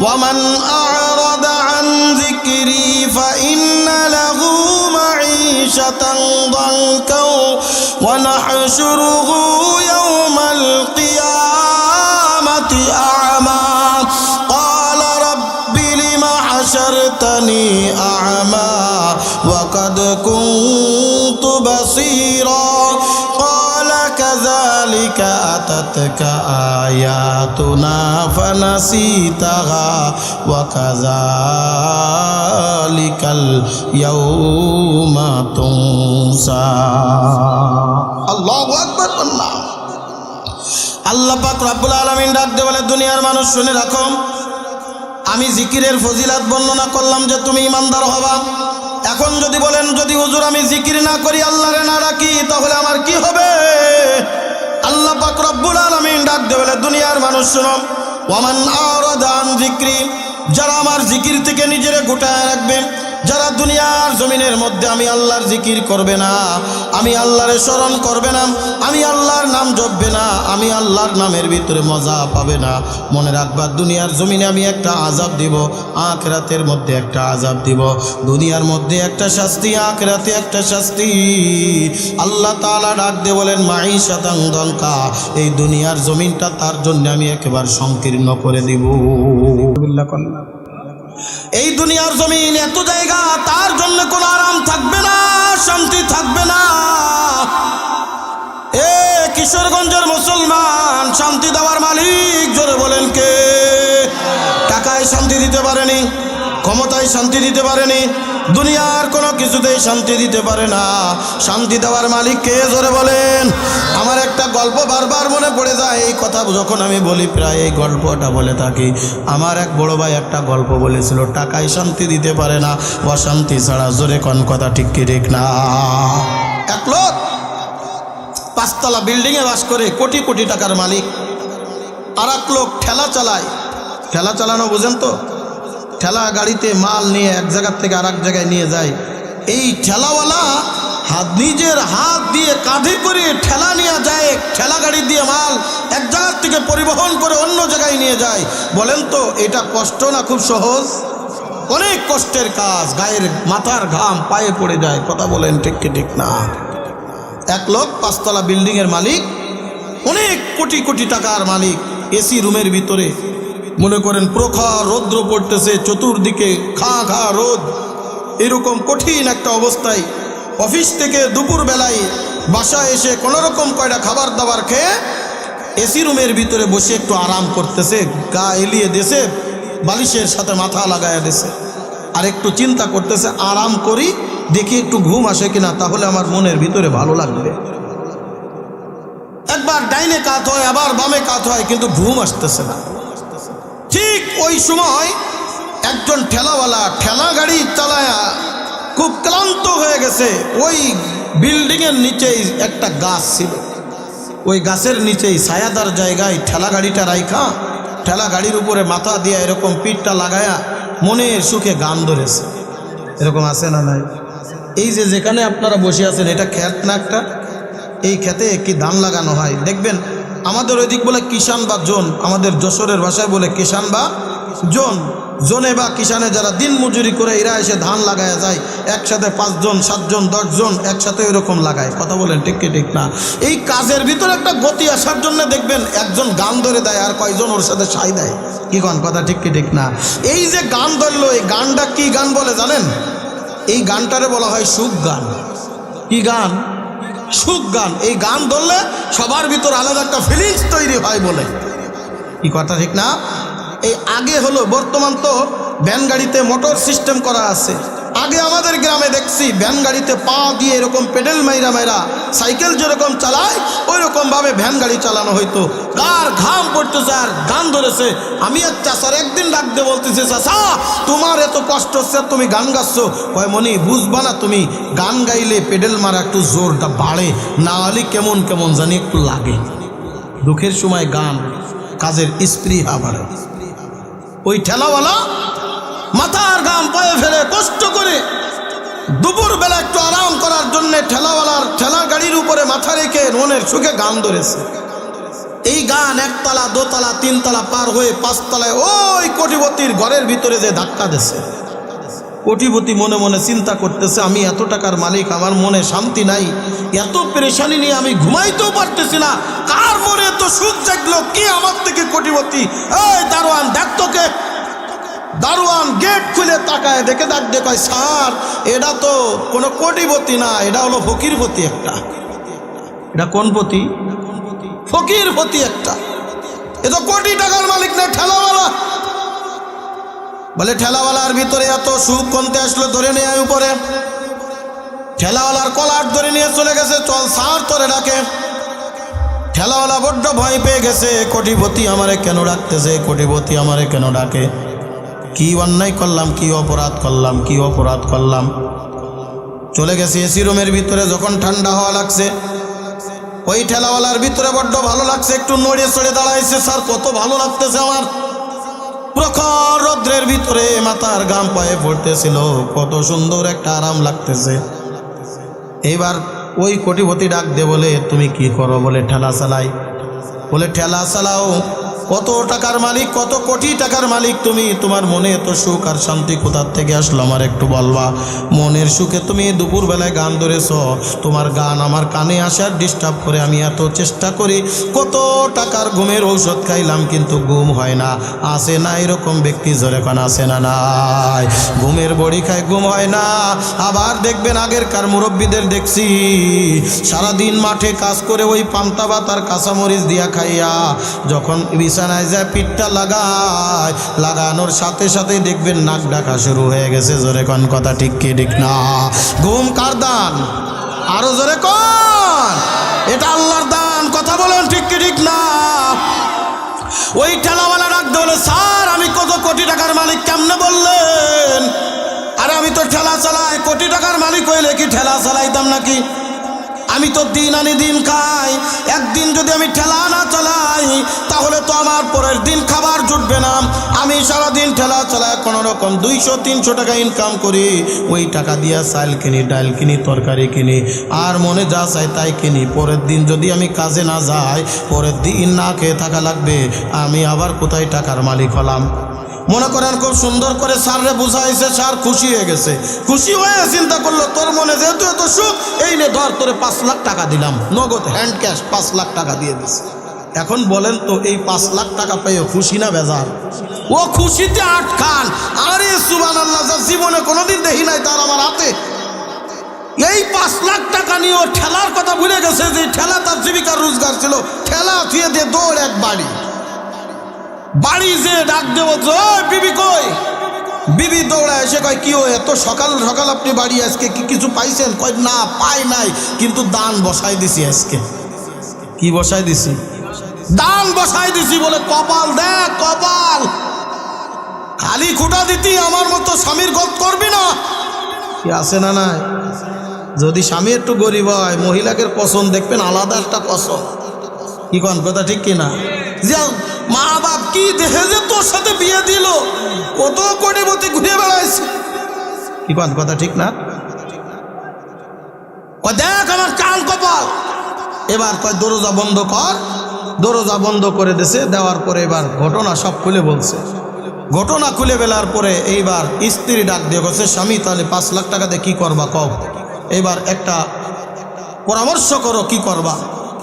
ওয়ামান আ'রাদা আন যিকরি ফাইন্না লাহু মাঈশাতান দানকা ওয়া নাহশুরুহু ইয়াওমাল কিয়ামাতি আ'মা ক্বালা রাব্বি লিমা হাশারতানি আ'মা ওয়া কাদ কুনতু বাসীরা كذلك أتتك آياتنا فنسيتها وكذلك اليوم تنسى الله أكبر الله আল্লাহ পাক রব্বুল আলামিন ডাক দিয়ে বলে, দুনিয়ার মানুষ শুনে রাখো, আমি জিকিরের ফজিলত বর্ণনা করলাম যে তুমি ইমানদার হবা। এখন যদি বলেন, যদি হুজুর আমি জিকির না করি, আল্লাহরে না রাখি, তাহলে আমার কি হবে? আল্লাহ পাক রব্বুল আলামিন ডাক দিয়ে বলে, দুনিয়ার মানুষ শোনো, ওয়ামান আরাদা আন যিকরি, যারা আমার জিকির থেকে নিজেরে গোটায় রাখবে, যারা দুনিয়ার জমিনের মধ্যে আমি আল্লাহর জিকির করবে না, আমি আল্লাহরে স্মরণ করবে না, আমি আল্লাহর নাম জপবে না, আমি আল্লাহর নামের ভিতরে মজা পাবে না, মনে রাখবা দুনিয়ার জমিনে আমি একটা আযাব দিব, আখিরাতের মধ্যে একটা আযাব দিব। দুনিয়ার মধ্যে একটা শাস্তি, আখিরাতে একটা শাস্তি। আল্লাহ তাআলা ডাক দিয়ে বলেন, মাঈশাতান দানকা, এই দুনিয়ার জমিনটা তার জন্য আমি একেবারে সংকীর্ণ করে দিব। এই দুনিয়ার জমিন এত জায়গা, তার জন্য কোনো আরাম থাকবে না, শান্তি থাকবে না। এ কিশোরগঞ্জের মুসলমান, শান্তি দেওয়ার মালিক জোরে বলেন কে? টাকায় শান্তি দিতে পারেনি, ক্ষমতায় শান্তি দিতে পারেনি, দুনিয়ার কোনো কিছুতেই শান্তি দিতে পারে না। শান্তি দেওয়ার মালিক কে জোরে বলেন? আমার একটা গল্প বারবার মনে পড়ে যায়, এই কথা যখন আমি বলি প্রায় এই গল্পটা বলে থাকি। আমার এক বড় ভাই একটা গল্প বলেছিল, টাকায় শান্তি দিতে পারে না, অশান্তি ছাড়া। জোরে কোন কথা ঠিক কি ঠিক না? এক লোক 5 তলা বিল্ডিংয়ে বাস করে, কোটি কোটি টাকার মালিক। আর এক লোক ঠেলা চালায়। ঠেলা চালানো বুঝেন তো? ঠেলা গাড়িতে মাল নিয়ে এক জায়গার থেকে আর এক জায়গায় নিয়ে যায়। এই ঠেলাওয়ালা নিজের হাত দিয়ে কাঁধে করে ঠেলা নিয়ে যায়, ঠেলা গাড়ি দিয়ে মাল এক জায়গার থেকে পরিবহন করে অন্য জায়গায় নিয়ে যায়। বলেন তো এটা কষ্ট না খুব সহজ? অনেক কষ্টের কাজ, গায়ের মাথার ঘাম পায়ে পড়ে যায়। কথা বলেন ঠিক কি ঠিক না? এক লোক 5 তলা বিল্ডিংয়ের মালিক, অনেক কোটি কোটি টাকার মালিক, এসি রুমের ভিতরে, মনে করেন প্রখর রৌদ্র পড়তেছে, চতুর্দিকে খা খা রোদ, এরকম কঠিন একটা অবস্থায় অফিস থেকে দুপুর বেলায় বাসায় এসে কোনোরকম কয়টা খাবার দাবার খেয়ে এসি রুমের ভিতরে বসে একটু আরাম করতেছে, গা এলিয়ে দেশে, বালিশের সাথে মাথা লাগায়া দেশে, আর একটু চিন্তা করতেছে, আরাম করি, দেখি একটু ঘুম আসে কিনা, তাহলে আমার মনের ভিতরে ভালো লাগবে। একবার ডাইনে কাত হয়, আবার বামে কাত হয়, কিন্তু ঘুম আসতেছে না। ঠিক ওই সময় একজন ঠেলাওয়ালা ঠেলা গাড়ি চালায়া খুব ক্লান্ত হয়ে গেছে। ওই বিল্ডিংয়ের নিচেই একটা গাছ ছিল, ওই গাছের নিচেই ছায়াদার জায়গায় ঠেলা গাড়িটা রাইখা, ঠেলা গাড়ির উপরে মাথা দিয়ে এরকম পিঠটা লাগায়া মনের সুখে গান ধরেছে। এরকম আছে না নাই? এই যে যেখানে আপনারা বসে আছেন, এটা ক্ষেত না একটা? এই ক্ষেতে কি ধান লাগানো হয় দেখবেন। আমাদের ওইদিক বলে কিষান বা জোন, আমাদের যশোরের ভাষায় বলে কিষান বা জোন। জোনে বা কিষানে যারা দিন মজুরি করে এরা এসে ধান লাগায় যায়, একসাথে 5 জন 7 জন 10 জন একসাথে এরকম লাগায়। কথা বলেন ঠিক কি ঠিক না? এই কাজের ভিতরে একটা গতি আসার জন্য দেখবেন একজন গান ধরে দেয়, আর কয়জন ওর সাথে সাই দেয়। কি গান? কথা ঠিক কি ঠিক না? এই যে গান ধরলো, এই গানটা কি গান বলে জানেন? এই গানটারে বলা হয় সুখ গান। কি গান? সুখ গান। এই গান ধরলে সবার ভিতর আলাদা একটা ফিলিংস তৈরি হয় বলে। কি কথা ঠিক না? এই আগে হলো, বর্তমান তো ভ্যান গাড়িতে মোটর সিস্টেম করা আছে। আগে আমাদের গ্রামে দেখছি ভ্যান গাড়িতে পা দিয়ে এরকম পেডেল মাইরা মাইরা সাইকেল যেরকম চালায়, ওই রকম ভাবে ভ্যান গাড়ি চালানো হইতো, কার ঘাম পড়তেছে আর গান ধরেছে। আমি এক চাষার একদিন ডাক দিয়ে বলতেছে, চাষা তোমার এত কষ্ট হচ্ছে তুমি গান গাচ্ছ। কয় মনি বুঝবা না তুমি, গান গাইলে পেডেল মারা একটু জোরটা বাড়ে, না হলে কেমন কেমন জানি একটু লাগে। দুঃখের সময় গান কাজের স্পৃহা বাড়ে। ওই ঠেলাওয়ালা মাথার ঘাম পায়ে ফেলে কষ্ট করে দুপুর বেলা একটু আরাম করার জন্য ঠেলাওয়ালার ঠেলা গাড়ির উপরে মাথা রেখে মনের সুখে গান ধরেছে। এই গান একতলা দোতলা তিনতলা পার হয়ে পাঁচতলায় ওই কোটিপতির ঘরের ভিতরে যে ধাক্কা দিছে। কোটিপতি মনে মনে চিন্তা করতেছে, আমি এত টাকার মালিক, আমার মনে শান্তি নাই, এত পেরেশানি নিয়ে আমি ঘুমাইতেও পারতেছি না, কার মনে এত সুখ জাগলো, কে আমার থেকে কোটিপতি? এই দারোয়ান দেখ তোকে। দারোয়ান গেট খুলে তাকায়, দেখে ডাক দিয়ে কয়, স্যার এটা তো কোনো কোটিপতি না, এটা হলো ফকিরপতি একটা। এটা কোন পতি? ফকিরপতি একটা। এ তো কোটি টাকার মালিক না, ঠেলাওয়ালা। বলে ঠেলাওয়ালার ভিতরে এত সুখ কোনতে আসলো, ধরে নিয়ে আয় উপরে। ঠেলাওয়ালার কলার ধরে নিয়ে চলে গেছে, চল স্যার তোরে ডাকে। ঠেলাওয়ালা বড্ড ভয় পেয়ে গেছে, কোটিপতি আমারে কেন ডাকতেছে, কোটিপতি আমারে কেন ডাকে, কি অন্যায় করলাম, কি অপরাধ করলাম, কি অপরাধ করলাম। চলে গেছে এসি রুমের ভিতরে। যখন ঠান্ডা হওয়া লাগছে, ওই ঠেলাওয়ালার ভিতরে বড্ড ভালো লাগছে, একটু নড়ে চড়ে দাঁড়াইছে। স্যার কত ভালো লাগতেছে আমার, প্রখর রৌদ্রের ভিতরে মাথার ঘাম পায়ে পড়তেছিল, কত সুন্দর একটা আরাম লাগতেছে। এইবার ওই কোটিপতি ডাক দে, বলে তুমি কি করো? বলে ঠেলা চালাই। বলে ঠেলা চালাও? কত টাকার মালিক, কত কোটি টাকার মালিক তুমি, তোমার মনে এত সুখ আর শান্তি কোথার থেকে আসলো আমার একটু বলবা? মনের সুখে তুমি দুপুরবেলায় গান ধরেছ, তোমার গান আমার কানে আসে আর ডিস্টার্ব করে। আমি এত চেষ্টা করি, কত টাকার ঘুমের ঔষধ খাইলাম কিন্তু ঘুম হয় না। আসে না এরকম ব্যক্তি? জোরে কান আসে না? নাই, ঘুমের বড়ি খায় ঘুম হয় না। আবার দেখবেন আগেরকার মুরব্বীদের দেখছি সারাদিন মাঠে কাজ করে ওই পান্তা ভাত আর কাঁচামরিচ দিয়া খাইয়া যখন বিছানায় যায় পিঠটা লাগায়, লাগানোর সাথে সাথে দেখবেন নাক ডাকা শুরু হয়ে গেছে। জোরে কোন কথা ঠিক কি ঠিক না? ঘুম কার দান? আরো জোরে কোন? এটা আল্লাহর দান। কথা বলেন ঠিক কি ঠিক না? ওই ঠেলাওয়ালা ডাকতে বলে, স্যার আমি কত কোটি টাকার মালিক, কেমনে বললেন? আরে আমি তো ঠেলা চালাই, কোটি টাকার মালিক হইলে কি ঠেলা চালাইতাম নাকি? আমি তো দিন আনি দিন খাই, একদিন যদি আমি ঠেলা না চালাই তাহলে তো আমার পরের দিন খাবার জুটবে না। আমি সারাদিন ঠেলা চালাই, কোনো রকম 200-300 টাকা ইনকাম করি, ওই টাকা দিয়া চাল কিনি, ডাল কিনি, তরকারি কিনি, আর মনে যা চাই তাই কিনি। পরের দিন যদি আমি কাজে না যাই, পরের দিন না খেয়ে থাকা লাগবে। আমি আবার কোথায় টাকার মালিক হলাম? মনে করেন খুব সুন্দর করে স্যাররে বুঝাইছে, স্যার খুশি হয়ে গেছে। খুশি হয়ে চিন্তা করলো, তোর মনে যেহেতু এত সুখ, এই নে ধর তোরে 5 লাখ টাকা দিলাম, নগদ হ্যান্ড ক্যাশ 5 লাখ টাকা দিয়ে দিছে। এখন বলেন তো এই 5 লাখ টাকা পেয়ে খুশি না বেজার? ও খুশিতে আটখান। আরে সুবহানাল্লাহ, যা জীবনে কোনোদিন দেখি নাই তার আমার হাতে। এই 5 লাখ টাকা নিয়ে ও ঠেলার কথা ভুলে গেছে, যে ঠেলা তার জীবিকার রোজগার ছিল। ঠেলা থুয়ে দিয়ে দৌড় এক বাড়ি যে ডাক দেবো, বিবি কই? বিবি দৌড়ায় এসে কয়, কি এত সকাল সকাল আপনি বাড়ি, আজকে কি কিছু পাইছেন? কয় না পাই নাই, কিন্তু দান বসাই দিছি আজকে। কি বসাই দিছি? দান বসাই দিছি। বলে কপাল দেখ কপাল, খালি খুঁটা দিতি আমার মতো স্বামীর গত করবি না। কি আছে না? নাই, যদি স্বামী একটু গরিব হয়, মহিলাদের পছন্দ দেখবেন আলাদা একটা পছন্দ। কি কোন কথা ঠিক কিনা? যে মা বাপ কি দেখে যে তোর সাথে বিয়ে দিল, কত কোটিপতি ঘুরে বেড়াইছে। কি কোন কথা ঠিক না? দেখ আমার কান কপাল। এবার কয় দরজা বন্ধ কর। দরজা বন্ধ করে দিছে। দেওয়ার পরে এবার ঘটনা সব খুলে বলছে। ঘটনা খুলে বেলার পরে এইবার স্ত্রী ডাক দিয়ে গেছে, স্বামী তাহলে 5 লাখ টাকা দিয়ে কি করবা কও? এবার একটা পরামর্শ করো, কি করবা?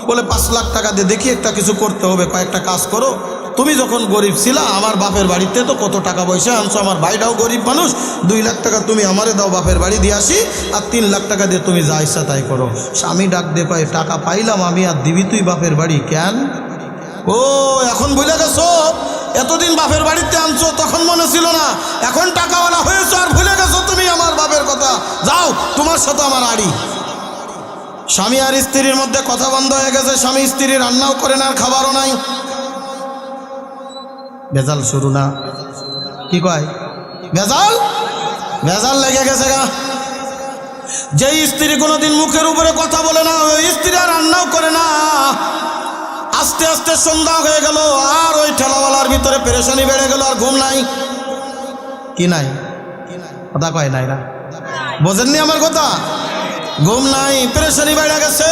বলে 5 লাখ টাকা দিয়ে দেখি একটা কিছু করতে হবে। কয়েকটা কাজ করো। তুমি যখন গরিব ছিলা, আমার বাপের বাড়িতে তো কত টাকা পয়সা আনছো, আমার ভাইটাও গরিব মানুষ, 2 লাখ টাকা তুমি আমারে দাও, বাপের বাড়ি দিয়ে আসি, আর 3 লাখ টাকা দিয়ে তুমি যা ইচ্ছা তাই করো। স্বামী ডাক দিয়ে কয়, টাকা পাইলাম আমি, আর দিবি তুই বাপের বাড়ি কেন? ও এখন ভুলে গেছো? এতদিন বাপের বাড়িতে আনছো, তখন মনে ছিল না, এখন টাকাওয়ালা হয়েছো আর ভুলে গেছো তুমি আমার বাপের কথা। যাও, তোমার সাথে আমার আড়ি। স্বামী আর স্ত্রীর মধ্যে কথা বন্ধ হয়ে গেছে, স্বামী স্ত্রী রান্নাও করে না আর খাবারও নাই, ভেজাল শুরু না, কি কয় ভেজাল ভেজাল লেগে গেছে গা। যেই স্ত্রী কোনোদিন মুখের উপরে কথা বলে না, ওই স্ত্রী আর রান্নাও করে না। আস্তে আস্তে সন্ধ্যা হয়ে গেল, আর ওই ঠেলাওয়ালার ভিতরে পেরেশানি বেড়ে গেল, আর ঘুম নাই, কি নাই কথা কয় নাই না, বোঝেননি আমার কথা, ঘুম নাই, পেরেশানি বেড়ে গেছে।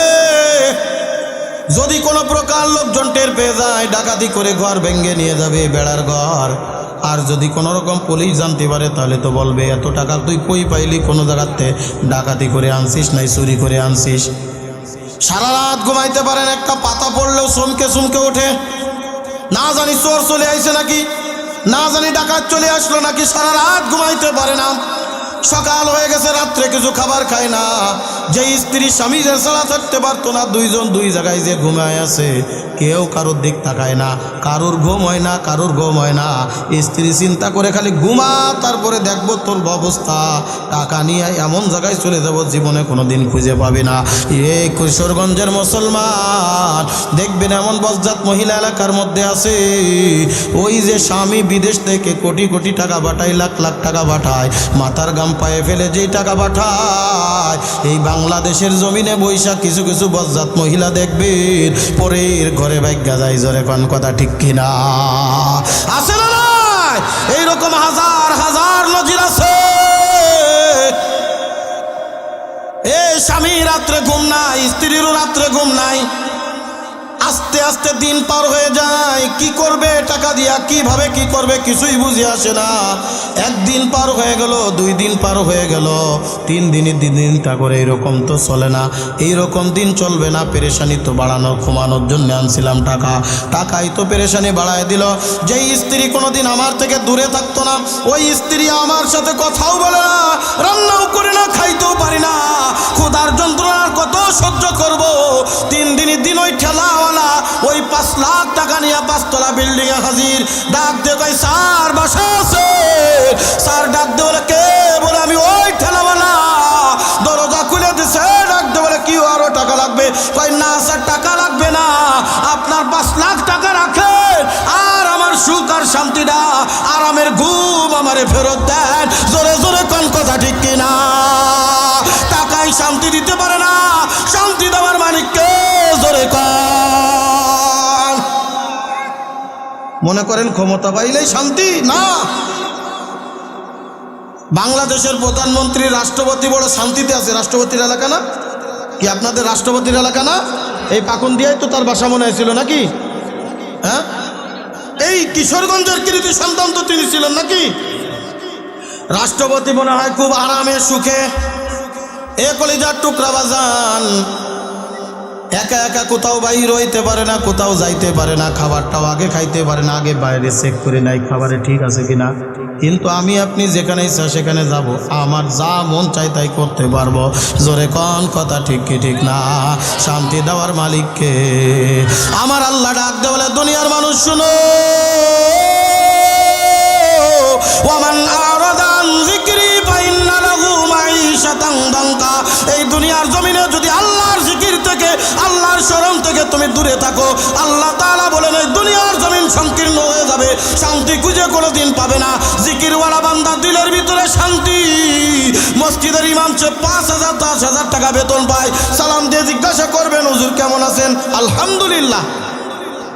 যদি কোনো প্রকার লোকজন টের পেয়ে যায়, ডাকাতি করে ঘর ভেঙে নিয়ে যাবে, বেড়ার ঘর। আর যদি কোনো রকম পুলিশ জানতে পারে, তাহলে তো বলবে এত টাকা তুই কই পাইলি, কোনো জায়গাতে ডাকাতি করে আনছিস নাই চুরি করে আনছিস। সারা রাত ঘুমাইতে পারেন, একটা পাতা পড়লেও চমকে চমকে ওঠে, না জানি চোর চলে আইছে নাকি, না জানি ডাকাত চলে আসলো নাকি, সারা রাত ঘুমাইতে পারে না। সকাল হয়ে গেছে, রাত্রে কিছু খাবার খায় না। যে স্ত্রী স্বামী যে ছাড়া থাকতে পারতো না, দুইজন দুই জায়গায় যে ঘুমায় আছে, কেউ কারোর দিক তাকায় না, কারোর ঘুম হয় না, কারোর ঘুম হয় না। স্ত্রী চিন্তা করে খালি ঘুমা, তারপরে দেখবো তোর অবস্থা, টাকা নিয়ে এমন জায়গায় চলে যাব জীবনে কোনো দিন খুঁজে পাবি না। এই কিশোরগঞ্জের মুসলমান দেখবেন এমন বজ্জাত মহিলা এলাকার মধ্যে আছে, ওই যে স্বামী বিদেশ থেকে কোটি কোটি টাকা পাঠায়, লাখ লাখ টাকা পাঠায়, মাথার গাম পায়ে ফেলে যেই টাকা পাঠায়, এই বাংলাদেশের জমিনে বৈশাখ কিছু কিছু বজ্জাত মহিলা দেখবেন পরের ঘরে ভাগ্যা যায়। জোরে কোন কথা ঠিক কিনা, আছে না নাই? এইরকম হাজার হাজার নজির আছে। এই স্বামী রাত্রে ঘুম নাই, স্ত্রীরও রাত্রে ঘুম নাই, আস্তে আস্তে দিন পার হয়ে যায়। কি করবে টাকা দিয়া, কিভাবে কি করবে কিছুই বুঝে আসে না। একদিন পার হয়ে গেল, 2 দিন পার হয়ে গেল, 3 দিনের দিনটা করে, এরকম তো চলে না, এইরকম দিন চলবে না। পেরেশানি তো বাড়ানোর ঘুমানোর জন্য আনছিলাম টাকা, টাকাই তো পেরেশানি বাড়ায় দিল। যেই স্ত্রী কোনোদিন আমার থেকে দূরে থাকতো না, ওই স্ত্রী আমার সাথে কথাও বলে না, রান্নাও করে না, খাইতেও পারি না, ক্ষুধার যন্ত্রণার কত সহ্য করব। 3 দিনের দিন ওই ঠেলাওয়ালা ওই 5 লাখ টাকা নিয়ে 5 তলা বিল্ডিং এ হাজির, ডাক দিয়ে কই স্যার বাসা আছে, স্যার ডাক দিয়ে বলে কে, বলে আমি ওই ঠেলাওয়ালা। দরজা খুলে দিছে, ডাক দিয়ে বলে কি আরো টাকা লাগবে, কই না স্যার টাকা লাগবে না, আপনার 5 লাখ টাকা রাখেন, আর আমার সুখ আর শান্তিটা, আরামের ঘুম আমারে ফেরত দেন। জোরে জোরে কোন কথা ঠিক কিনা? টাকাই শান্তি দিতে পারে না, শান্তি দেওয়ার মালিককে। জোরে কোন, মনে করেন ক্ষমতা পাইলেই শান্তি না। বাংলাদেশের প্রধানমন্ত্রী রাষ্ট্রপতি বড় শান্তিতে আছে। রাষ্ট্রপতির এলাকা না কি আপনাদের? রাষ্ট্রপতির এলাকা না? এই পাকুন দিয়াই তো তার বাসা মনে হয়েছিল নাকি? হ্যাঁ, এই কিশোরগঞ্জের কৃতি সন্তান তো তিনি ছিলেন নাকি? রাষ্ট্রপতি মনে হয় খুব আরামে সুখে। এ কলিজার টুকরা বাজান, একা একা কোথাও বাইর হইতে পারে না, কোথাও যাইতে পারে না, খাবারটাও আগে খাইতে পারে না, আগে বাইরে চেক করে নাই খাবারে ঠিক আছে কিনা। কিন্তু আমি আপনি যেখানে ইচ্ছা সেখানে যাব, আমার যা মন চাই তাই করতে পারবো। জোরে কোন কথা ঠিক কি ঠিক না? শান্তি দেওয়ার মালিককে আমার আল্লাহ ডাক দে বলে, দুনিয়ার মানুষ শুনো, ওয়ামান আরাদা আন যিকরি ফাইন্না লাহু মাঈশাতান দানকা। এই দুনিয়ার জমিনে যদি আল্লাহর জিকির থেকে, আল্লাহর শরণ থেকে তুমি দূরে থাকো, আল্লাহ তাআলা বলেন এই দুনিয়ার জমিন সংকীর্ণ হয়ে যাবে, শান্তি খুঁজে কোনোদিন পাবে না। জিকিরওয়ালা বান্দা দিলের ভিতরে শান্তি। মসজিদের ইমাম সে 5,000 10,000 টাকা বেতন পায়, সালাম দিয়ে জিজ্ঞাসা করবেন হুজুর কেমন আছেন, আলহামদুলিল্লাহ।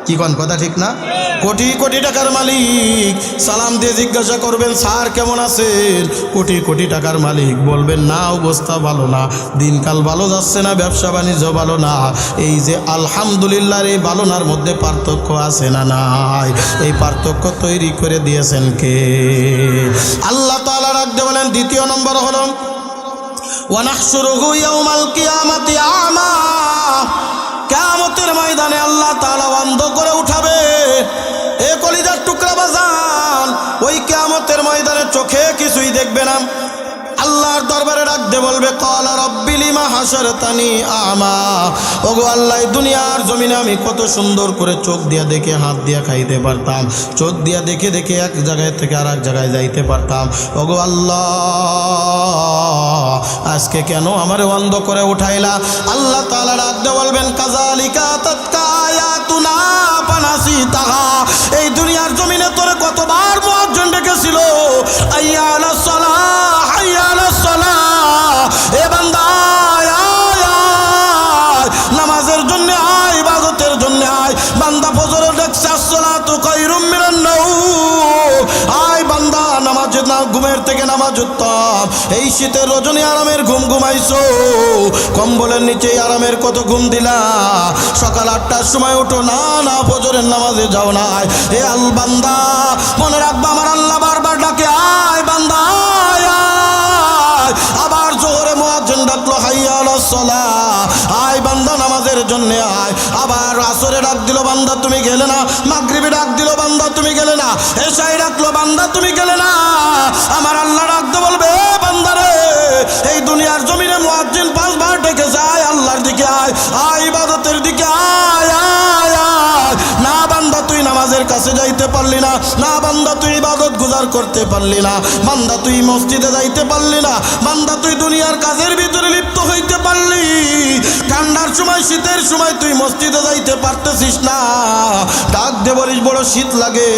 কি কোন কথা ঠিক না? কোটি কোটি টাকার মালিক, সালাম দিয়ে জিজ্ঞাসা করবেন স্যার কেমন আছেন, কোটি কোটি টাকার মালিক বলবেন না অবস্থা ভালো না, দিনকাল ভালো যাচ্ছে না, ব্যবসা বাণিজ্য ভালো না। এই যে আলহামদুলিল্লাহর এই ভালোনার মধ্যে পার্থক্য আছে না নাই? এই পার্থক্য তৈরি করে দিয়েছেন কে? আল্লাহ তাআলা রাখতে বলেন। দ্বিতীয় নম্বর হলো ওয়ানাহশুরুহু ইয়াউমাল কিয়ামাতি আমা। কিয়ামতের ময়দানে আল্লাহ তাআলা অন্ধ করে উঠাবে। এ কলিজার টুকরা বাজান, ওই কিয়ামতের ময়দানে চোখে কিছুই দেখবে না, আল্লাহ আল্লাহর দরবারে ডাকতে বলবে ক্বালা রাব্বি লিমা হাশারতানি আমা, ওগো আল্লাহ এই দুনিয়ার জমিনে আমি কত সুন্দর করে চোখ দিয়া দেখে হাত দিয়া খাইতে পারতাম, চোখ দিয়া দেখে দেখে এক জায়গায় থেকে আর এক জায়গায় যাইতে পারতাম, ওগো আল্লাহ আজকে কেন আমারে অন্ধ করে উঠাইলা? আল্লাহ তাআলা ডাকতে বলবেন কাযালিকা তাতকা আয়াতুনা ফানাসিতাহা, এই দুনিয়ার জমিনে তোরে কতবার মুয়াজ্জিন ডেকেছিল হাইয়া আলাস সালাহ হাইয়া আলাস সালাহ, এ বান্দা আয় আয় আয়, নামাজের জন্য আয়, ইবাদতের জন্য আয়। বান্দা ফজরের ডাকছে আসসালাতু খায়রুম মিনান নাওম, আয় বান্দা নামাজে না, ঘুমের থেকে নামাজ উত্তম। এই শীতের রজনী আরামের ঘুম ঘুমাইছো, কম্বলের নিচে আরামের কত ঘুম দিলা, সকাল 8টার সময় উঠো না, না ফজরের নামাজে যাও না। এ আল বান্দা মনে রাখবা আমার আল্লাহ বারবার ডাকে আয় বান্দা আয় আয়। আবার জোহরে মুয়াজ্জিন ডাকলো হাইয়া আলাস সালাহ, আয় বান্দা নামাজের জন্য আয়। আবার আসরে ডাক দিল বান্দা তুমি গেলে না, মাগরিবে ডাক দিল বান্দা তুমি গেলে না, এশায় ডাকলো বান্দা তুমি গেলে না। আমার আল্লাহ ডাকতে বলবে এ বান্দা রে, এই দুনিয়ার জমিনে মুয়াজ্জিন 5 বার ডেকে যায় আল্লাহর দিকে আয়, আয় ইবাদতের দিকে আয় আয় আয়। না বান্দা তুই নামাজের কাছে যাইতে পারলি না, না বান্দা তুই ইবাদত গুজার করতে পারলি না, বান্দা তুই মসজিদে যাইতে পারলি না, বান্দা তুই দুনিয়ার কাজের ভিতরে লিপ্ত হইতে পারলি। ঠান্ডার সময় শীতের সময় তুই মসজিদে যাইতে পারতেছিস না, ডাক দে বলিস বড় শীত লাগে,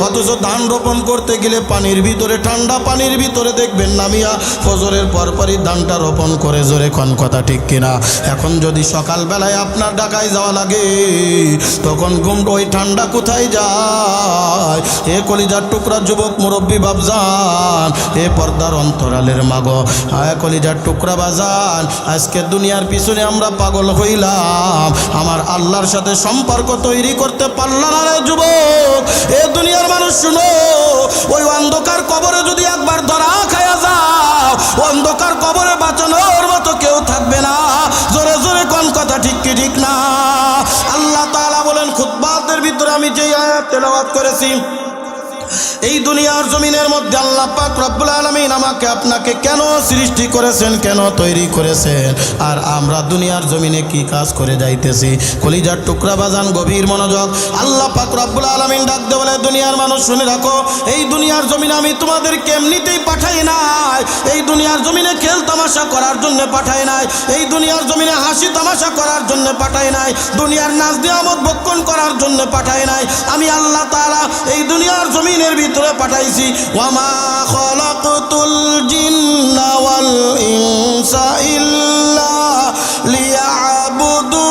অথচ ধান রোপণ করতে গেলে পানির ভিতরে, ঠান্ডা পানির ভিতরে দেখবেন নামিয়া ফজরের পরপরই ধানটা রোপণ করে। জোরে কোন কথা ঠিক কিনা? এখন যদি সকালবেলায় আপনার ঢাকায় যাওয়া লাগে, তখন ঘুম ওই ঠান্ডা কোথায় যায়? এ কলিজার টুকরা যুবক মুরব্বী বাবজান, এ পর্দার অন্তরালের মাগো, আয় কলিজার টুকরা বাজান, আজকে দুনিয়ার পিছনে আমরা পাগল হইলাম, আমার আল্লাহর সাথে সম্পর্ক তৈরি করতে পারলাম না রে যুবক। এ দুনিয়ার মানুষ শুনো, ওই অন্ধকার কবরে যদি একবার ধরা খায়া যাও, অন্ধকার কবরে বাঁচানোর মতো কেউ থাকবে না। জোরে জোরে কোন কথা ঠিক কি ঠিক না? আল্লাহ তাআলা বলেন খুতবাতের ভিতরে আমি যে আয়াত তেলাওয়াত করেছি, এই দুনিয়ার জমিনের মধ্যে আল্লাহ পাক রব্বুল আলামিন আমাকে আপনাকে কেন সৃষ্টি করেছেন, কেন তৈরি করেছেন, আর আমরা দুনিয়ার জমিনে কি কাজ করে যাইতেছি। কলিজার টুকরা বাজান গভীর মনোযোগ, আল্লাহ পাক রব্বুল আলামিন ডাকতে বলে দুনিয়ার মানুষ শুনে রাখো, এই দুনিয়ার জমিনে আমি তোমাদেরকে এমনিতেই পাঠাই নাই, এই দুনিয়ার জমিনে খেল তামাশা করার জন্য পাঠাই নাই, এই দুনিয়ার জমিনে হাসি তামাশা করার জন্য পাঠাই নাই, দুনিয়ার নাজ নিয়ামত ভক্ষণ করার জন্য পাঠাই নাই। আমি আল্লাহ তাআলা এই দুনিয়ার জমিনের ভিতরে পাঠাইছি ওয়ামা খালাকতুল জিন্না ওয়াল ইনসা ইল্লা লিয়াবুদুন।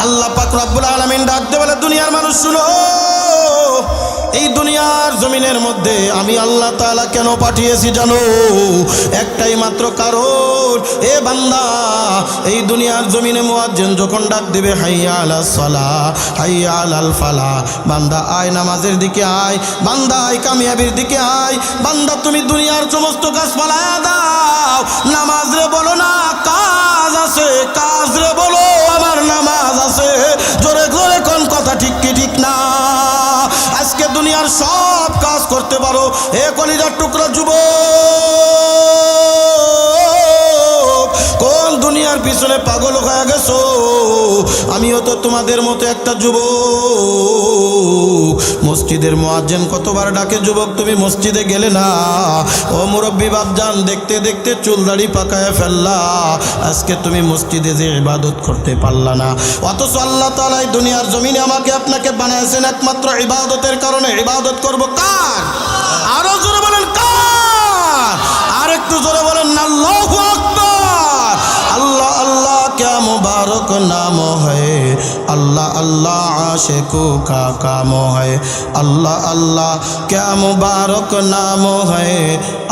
আল্লাহ পাক রব্বুল আলামিন ডাকতে বলে দুনিয়ার মানুষ শুনো, এই দুনিয়ার জমিনের মধ্যে আমি আল্লাহ তাআলা কেন পাঠিয়েছি জানো? একটাই মাত্র কারণ, এ বান্দা এই দুনিয়ার জমিনে মুয়াজ্জিন যখন ডাক দিবে হাইয়া আলাস সালাহ হাইয়া আলাল ফালাহ, বান্দা আয় নামাজের দিকে আয়, বান্দা আয় কামিয়াবির দিকে আয়, বান্দা তুমি দুনিয়ার সমস্ত কাজ ফালায়া দাও, নামাজ রে বলো না কাজ আছে, কাজ রে বলো আমার নামাজ আছে। জোরে জোরে কোন কথা ঠিক কি ঠিক না? আজকে দুনিয়ার সব কাজ করতে পারো, এ কলিজার টুকরা যুবক, কোন দুনিয়ার পিছনে পাগল হয়ে গেছো? আমিও তো তোমাদের মতো একটা যুবক। মসজিদের মুয়াজ্জিন কতবার ডাকে যুবক তুমি মসজিদে গেলে না, ও মুরব্বী বাপজান দেখতে দেখতে চুল দাড়ি পাকায় ফেললা, আজকে তুমি মসজিদে যে ইবাদত করতে পারলা না। অথচ আল্লাহ তাআলা এই দুনিয়ার জমিনে আমাকে আপনাকে বানাইছেন একমাত্র ইবাদতের কারণে। ইবাদত করব কার? আরো জোরে বলেন কার? আর একটু জোরে বলেন আল্লাহু আকবার। अल्लाह अल्लाह क्या मुबारक नाम है, अल्लाह अल्लाह आशिकों का काम है, अल्लाह अल्लाह क्या मुबारक नाम है,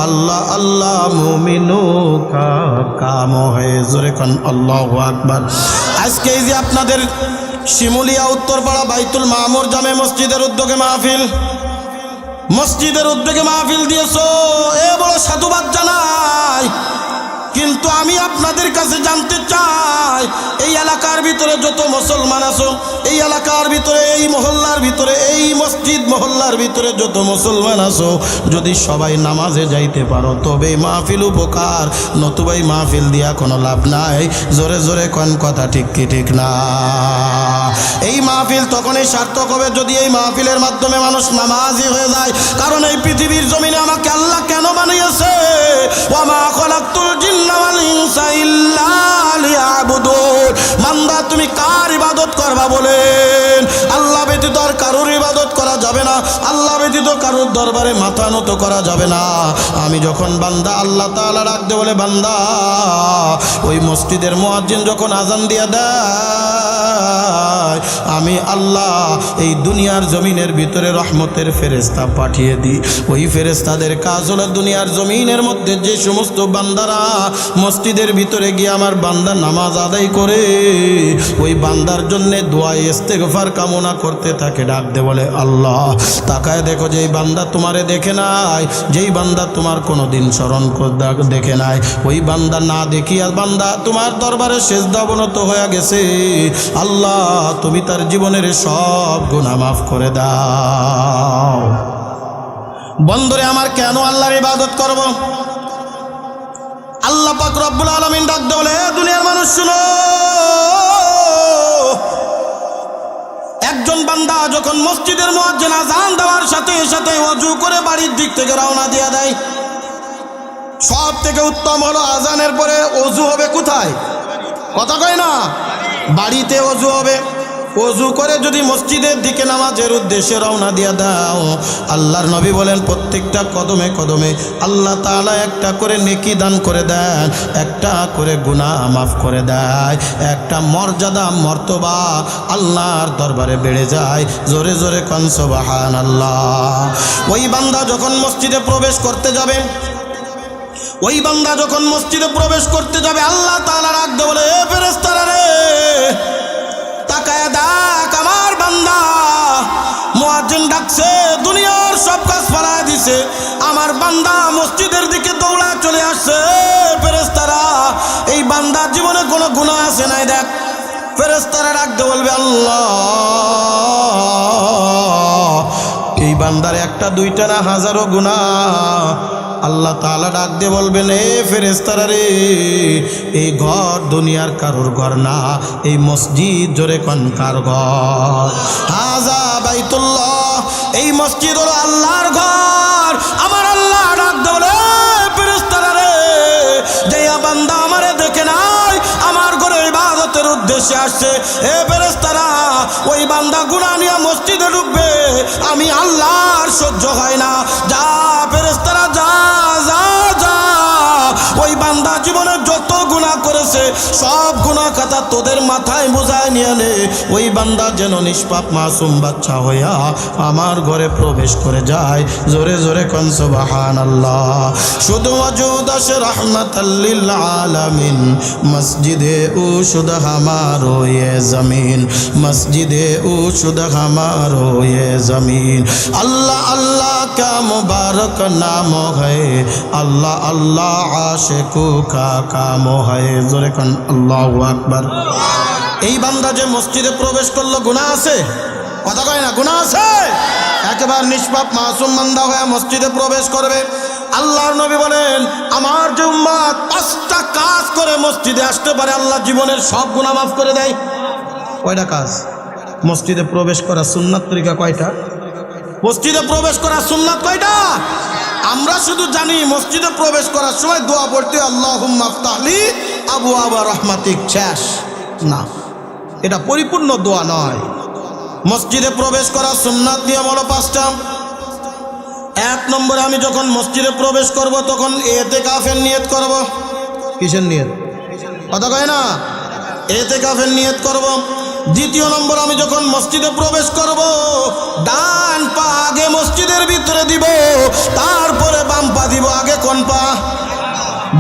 अल्लाह अल्लाह मुमिनों का काम है। जोरे कन अल्लाहु আকবার। আজকে এই যে আপনাদের শিমুলিয়া উত্তরপাড়া বাইতুল মামুর জামে মসজিদের উদ্যোগে মাহফিল, মসজিদের উদ্যোগে মাহফিল দিয়েছো, এ বড় সাধুবাদ জানাই। কিন্তু আমি আপনাদের কাছে জানতে চাই, এই এলাকার ভিতরে যত মুসলমান আছো, এই এলাকার ভিতরে, এই মহল্লার ভিতরে, এই মসজিদ মহল্লার ভিতরে যত মুসলমান আছো, যদি সবাই নামাজে যাইতে পারো তবে মাহফিল উপকার, নতুবা এই মাহফিল দিয়া কোনো লাভ নাই। জোরে জোরে কোন কথা ঠিক কি ঠিক না? এই মাহফিল তখনই সার্থক হবে যদি এই মাহফিলের মাধ্যমে মানুষ নামাজি হয়ে যায়। কারণ এই পৃথিবীর জমিনে আমাকে আল্লাহ কেন বানিয়েছে? ওয়া মা খালাকতুল জিন্না ওয়াল ইনসা ইল্লা লিয়াবুদুন। বান্দা তুমি কার ইবাদত করবা বলেন? আল্লাহ ব্যতীত আর কারোর ইবাদত করা যাবে না, আল্লাহ ব্যতীত কারোর দরবারে মাথা নত করা যাবে না। আমি যখন বান্দা আল্লাহ তাআলা ডাকতে বলে বান্দা, ওই মসজিদের মুয়াজ্জিন যখন আজান দিয়ে দেয়, আমি আল্লাহ এই দুনিয়ার জমিনের ভিতরে রহমতের ফেরেশতা পাঠিয়ে দিই। ওই ফেরেশতাদের কাজ হলো দুনিয়ার জমিনের মধ্যে যে সমস্ত বান্দারা মসজিদের ভিতরে গিয়ে আমার বান্দা নামাজ আদায় করে, ওই বান্দার জন্য দোয়া ইস্তেগফার কামনা করতে থাকে, ডাক দে বলে আল্লাহ তাকায় দেখো যেই বান্দা তোমারে দেখে নাই, যেই বান্দা তোমার কোনোদিন স্মরণ দেখে নাই, ওই বান্দা না দেখিয়া বান্দা তোমার দরবারে সেজদা অবনত হয়ে গেছে। আল্লাহ তুমি তার জীবনের সব গুনাহ মাফ করে দাও। বন্ধুরে আমার, কেন আল্লাহর ইবাদত করব? আল্লাহ পাক রব্বুল আলামিন ডাক দে বলে দুনিয়ার মানুষ শুনো, একজন বান্দা যখন মসজিদের মুয়াজ্জিন আযান দেওয়ার সাথে সাথে ওযু করে বাড়ির দিক থেকে রওনা দিয়ে দেয়, সব থেকে উত্তম হলো আযানের পরে ওযু হবে কোথায়? কথা কয় না? বাড়িতে ওযু হবে। ওযু করে যদি মসজিদের দিকে নামাজের উদ্দেশ্যে রওনা দিয়ে দাও, আল্লাহর নবী বলেন প্রত্যেকটা কদমে কদমে আল্লাহ তাআলা একটা করে নেকি দান করে দেন, একটা করে গুনাহ মাফ করে দেয়, একটা মর্যাদা মর্তবা আল্লাহর দরবারে বেড়ে যায়। জোরে জোরে কোন সুবহানাল্লাহ। ওই বান্দা যখন মসজিদে প্রবেশ করতে যাবে, ওই বান্দা যখন মসজিদে প্রবেশ করতে যাবে, আল্লাহ তাআলা ডাকতে বলে এ ফেরেশতারা রে, তাকায় দেখ আমার বান্দা। মুয়াজ্জিন ডাকছে, দুনিয়ার সব কাজ ফেলায় দিছে, আমার বান্দা মসজিদের দিকে দৌড়া চলে আসছে। ফেরেশতারা, এই বান্দার জীবনে কোনো গুনাহ আছে নাই দেখ। ফেরেশতারা ডাকতে বলবে আল্লাহ, এই বান্দার একটা দুইটা না হাজারো গুনাহ। আল্লাহ তাআলা ডাক দিয়ে বলবেন এ ফেরেশতারা রে, এই ঘর দুনিয়ার কারোর ঘর না, এই মসজিদ জোরে কোন কার ঘর? হাযা বাইতুল্লাহ, এই মসজিদ হলো আল্লাহর ঘর। আমার আল্লাহ ডাক দিয়ে বলে ফেরেশতারা রে, যে বান্দা আমারে দেখে নাই, আমার ঘরে ইবাদতের উদ্দেশ্যে আসছে, এ ফেরেশতারা ওই বান্দা গুনাহ নিয়ে মসজিদে ঢুকবে, আমি আল্লাহর সহ্য হয় না। যা ফেরেশতারা যা যা যা, ওই বান্দা জীবনে যত গুনাহ করেছে সব গুনাহ খাতা তোদের মাথায় বোঝায় নিয়ে নে। ওই বান্দা যেন নিষ্পাপ মাসুম বাচ্চা হইয়া আমার ঘরে প্রবেশ করে যায়। জোরে জোরে কোন সুবহানাল্লাহ। শুধু ওয়াজুদ আসে রহমাতাল লিল আলামিন, মসজিদে ও শুধু হামারো ये जमीन, मस्जिदे ও শুধু হামারো ये जमीन। अल्लाह अल्लाह क्या मुबारक नाम है, अल्लाह अल्लाह आशिकू का काम है। जोरे कन अल्लाहु আকবার। এই বান্দা যে মসজিদে প্রবেশ করলো গুনাহ আছে? কথা কয় না, গুনাহ আছে? একেবারে নিষ্পাপ মাসুম বান্দা হয়ে মসজিদে প্রবেশ করবে। আল্লাহর নবী বলেন আমার যে উম্মত 5টা কাজ করে মসজিদে আসতে পারে, আল্লাহ জীবনের সব গুনাহ মাফ করে দেয়। কয়টা কাজ? মসজিদে প্রবেশ করা সুন্নাত তরিকা কয়টা? মসজিদে প্রবেশ করা সুন্নাত কয়টা? আমরা শুধু জানি মসজিদে প্রবেশ করার সময় দোয়া পড়তে আল্লাহুম্মা আফতাহলি আবওয়াবা রাহমাতিক, শেষ না, এটা পরিপূর্ণ দোয়া নয়। মসজিদে প্রবেশ করার সুন্নাত নিয়ম হলো 5টা। 1 নম্বরে আমি যখন মসজিদে প্রবেশ করব তখন ইতিকাফের নিয়ত করব। কিসের নিয়ত? কথা কয় না? ইতিকাফের নিয়ত করব। 2 নম্বর, আমি যখন মসজিদে প্রবেশ করব ডান পা আগে মসজিদের ভিতরে দিব, তারপরে বাম পা দিব। আগে কোন পা?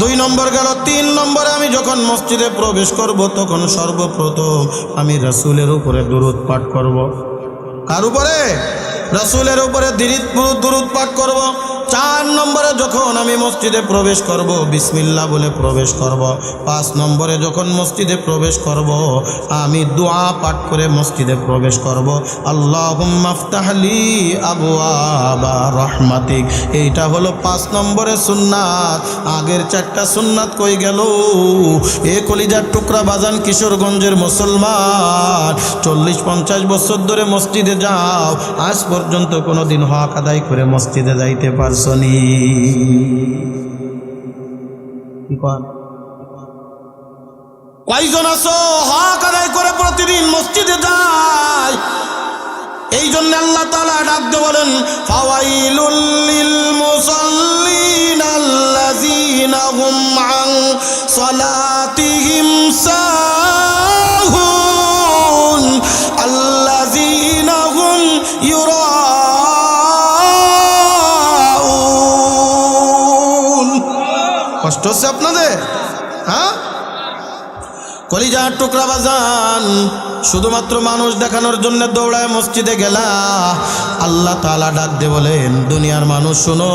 2 নম্বর গেল। 3 নম্বরে, আমি যখন মসজিদে প্রবেশ করব তখন সর্বপ্রথম আমি রাসূলের উপরে দুরূদ পাঠ করব। কার উপরে? রাসূলের উপরে দরুদ পাঠ করব। 4 নম্বরে যখন আমি মসজিদে প্রবেশ করব বিসমিল্লাহ বলে প্রবেশ করব। 5 নম্বরে যখন মসজিদে প্রবেশ করব আমি দোয়া পাঠ করে মসজিদে প্রবেশ করব, আল্লাহুম্মা আফতাহলি আবওয়াবা রাহমাতিক। এইটা হলো 5 নম্বরের সুন্নাত। আগের 4টা সুন্নাত কই গেল? এ কলিজার টুকরা বাজান কিশোরগঞ্জের মুসলমান, 40-50 বছর ধরে মসজিদে যাও, আজ পর্যন্ত কোনোদিন হক আদায় করে মসজিদে যাইতে পারছনি? কয়জন আছো হক আদায় করে প্রতিদিন মসজিদে যায়? এই জন্য আল্লাহ তাআলা ডাকতে বলেন, ফাওয়াইলুল লিল মুসাল্লিন আল্লাযীনা হুম আন সালাতিহিম সাহুন আল্লাযীনা হুম ইউরাউন। কষ্ট হচ্ছে আপনাদের? হ্যাঁ, কলিজার টুকরা বাজান, শুধুমাত্র মানুষ দেখানোর জন্য দৌড়ায় মসজিদে গেলা। আল্লাহ তাআলা ডাক দিয়ে বলেন, দুনিয়ার মানুষ শোনো,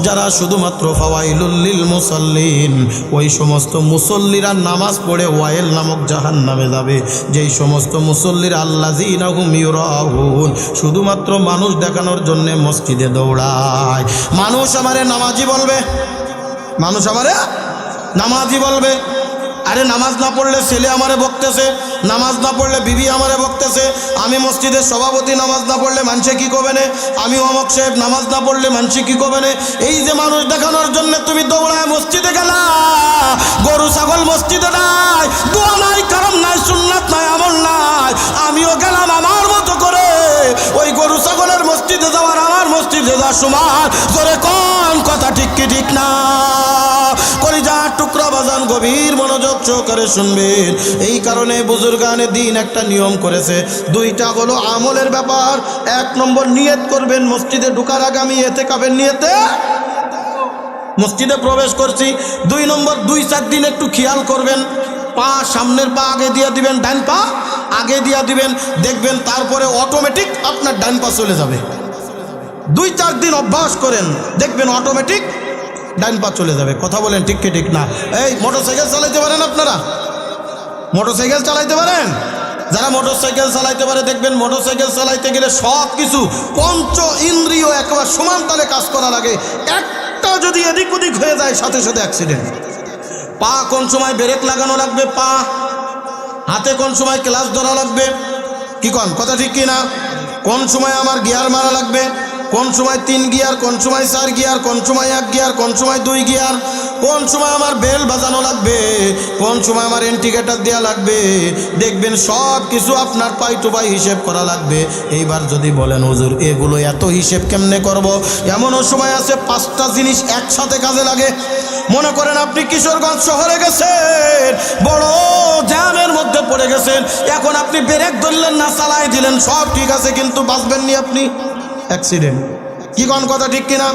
যারা শুধুমাত্র ফাওয়াইলুল লিল মুসাল্লিন, ওই সমস্ত মুসল্লিরা নামাজ পড়ে ওয়াইল নামক জাহান্নামে যাবে। যেই সমস্ত মুসল্লিরা আল্লাযীনা হুম ইউরাউন, শুধুমাত্র মানুষ দেখানোর জন্য মসজিদে দৌড়ায়। মানুষ আমারে নামাজি বলবে, মানুষ আমারে নামাজি বলবে। আরে নামাজ না পড়লে ছেলে আমারে বকতেছে, নামাজ না পড়লে বিবি আমারে বকতেছে, আমি মসজিদের সভাপতি নামাজ না পড়লে মানুষে কি করবে না, আমি অমক সাহেব নামাজ না পড়লে মানুষে কি করবে না। এই যে মানুষ দেখানোর জন্য তুমি দৌড়ায় মসজিদে গেলা, গরু ছাগল মসজিদে নাই, দোয়া নাই, কারণ নাই, সুন্নাত নাই, আমল নাই। আমিও গেলাম আমার মতো করে, ওই গরু ছাগলের মসজিদে যাওয়ার আমার মসজিদে যাওয়ার সমান। জোরে কোন কথা ঠিক কি ঠিক না? কলিজার টুকরা বাজান, গভীর মনোযোগ সহকারে শুনবেন। এই কারণে বুজুর্গানে দিন একটা নিয়ম করেছে, 2টা হলো আমলের ব্যাপার। 1 নম্বর নিয়ত করবেন মসজিদে ঢোকার আগে আমি ইতিকাফের নিয়তে মসজিদে প্রবেশ করছি। 2 নম্বর 2-4 দিন একটু খেয়াল করবেন, পা সামনের পা আগে দিয়ে দিবেন, ডান পা আগে দিয়ে দিবেন, দেখবেন তারপরে অটোমেটিক আপনার ডান পা চলে যাবে। 2-4 দিন অভ্যাস করেন, দেখবেন অটোমেটিক ডান পা চলে যাবে। কথা বলেন ঠিক কি ঠিক না? এই মোটরসাইকেল চালাইতে পারেন আপনারা? মোটরসাইকেল চালাইতে পারেন? যারা মোটরসাইকেল চালাইতে পারে দেখবেন মোটরসাইকেল চালাইতে গেলে সব কিছু পঞ্চ ইন্দ্রিয় একেবারে সমান তালে কাজ করা লাগে। একটা যদি এদিক ওদিক হয়ে যায় সাথে সাথে অ্যাক্সিডেন্ট। পা কোন সময় ব্রেক লাগানো লাগবে, পা হাতে কোন সময় ক্লাচ ধরা লাগবে, কি কোন কথা ঠিক কি না? কোন সময় আমার গিয়ার মারা লাগবে, কোন সময় 3 গিয়ার, কোন সময় 4 গিয়ার, কোন সময় 1 গিয়ার, কোন সময় 2 গিয়ার, কোন সময় আমার বেল বাজানো লাগবে, কোন সময় আমার ইন্ডিকেটর দেওয়া লাগবে, দেখবেন সব কিছু আপনার পাই টু পাই হিসেব করা লাগবে। এইবার যদি বলেন হুজুর এগুলো এত হিসেব কেমনে করব? এমনও সময় আছে 5টা জিনিস একসাথে কাজে লাগে। মনে করেন আপনি কিশোরগঞ্জ শহরে গেছেন, বড় জ্যামের মধ্যে পড়ে গেছেন, এখন আপনি ব্রেক ধরলেন না, চালাই দিলেন, সব ঠিক আছে, কিন্তু বাঁচবেন নি আপনি, অ্যাক্সিডেন্ট। কি কোন কথা ঠিক কিনা?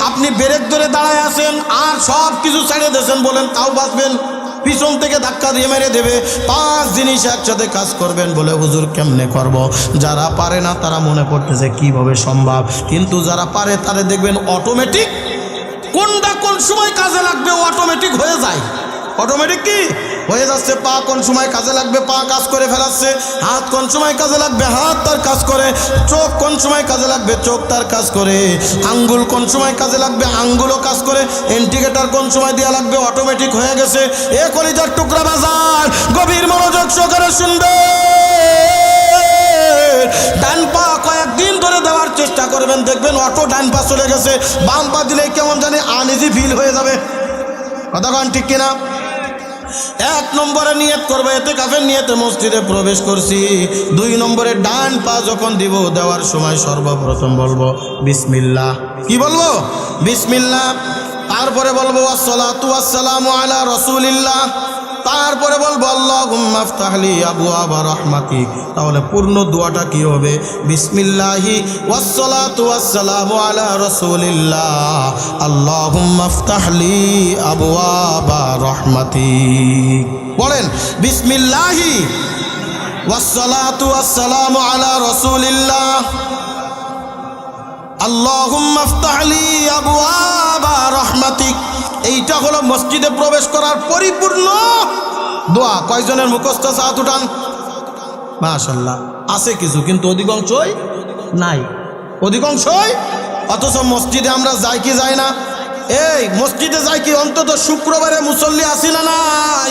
আপনি ব্রেক ধরে দাঁড়ায় আছেন আর সব কিছু ছেড়ে দিয়েছেন, বলেন তাও বাঁচবেন? পিছন থেকে ধাক্কা দিয়ে মেরে দেবে। 5 জিনিস একসাথে কাজ করবেন বলে হুজুর কেমনে করব? যারা পারে না তারা মনে করতেছে কিভাবে সম্ভব, কিন্তু যারা পারে তারা দেখবেন অটোমেটিক কোনটা কোন সময় কাজে লাগবে অটোমেটিক হয়ে যায়। অটোমেটিক কি হয়ে যাচ্ছে? পা কোন সময় কাজে লাগবে, পা কাজ করে ফেলাচ্ছে। হাত কোন সময় কাজে লাগবে, হাত তার কাজ করে। চোখ কোন সময় কাজে লাগবে, চোখ তার কাজ করে। আঙ্গুল কোন সময় কাজে লাগবে, আঙ্গুলও কাজ করে। ইন্ডিকেটর কোন সময় দেওয়া লাগবে, অটোমেটিক হয়ে গেছে। এ কলিজার টুকরা বাজার, গভীর মনোযোগ সহকারে শুনবে। ডান পা কয়েকদিন ধরে দেওয়ার চেষ্টা করবেন, দেখবেন অটো ডান পা চলে গেছে। বাম পা দিলে কেমন জানি আনইজি ফিল হয়ে যাবে। কথা কন ঠিক কিনা? 1 নম্বরে নিয়ত করবে ইতিকাফের নিয়তে মসজিদে প্রবেশ করছি। 2 নম্বরে ডান পা যখন দিব, দেওয়ার সময় সর্বপ্রথম বলবো বিসমিল্লাহ। কি বলবো? বিসমিল্লাহ। তারপরে বলবো আসসালাতু ওয়াসসালামু আলা রাসূলিল্লাহ। তারপরে বলবো আল্লাহুম্মা আফতাহলি আবওয়াবা রাহমাতিক। তাহলে পূর্ণ দোয়াটা কি হবে? বিসমিল্লাহি ওয়াসসালাতু ওয়াসসালামু আলা রাসূলিল্লাহ আল্লাহুম্মা আফতাহলি আবওয়াবা রাহমাতিক। বলেন বিসমিল্লাহি ওয়াসসালাতু ওয়াসসালামু আলা রাসূলিল্লাহ আল্লাহুম্মা আফতাহ লি আবওয়াবা রাহমাতিক। এইটা হলো মসজিদে প্রবেশ করার পরিপূর্ণ দোয়া। কয়জনের মুখস্থ আছে হাত উঠান? মাশাআল্লাহ, আছে কিছু, কিন্তু অধিকাংশই নাই, অধিকাংশই। অথচ মসজিদে আমরা যাই কি যাই না? এই মসজিদে যাই কি অন্তত শুক্রবারে মুসল্লি আসি না নাই?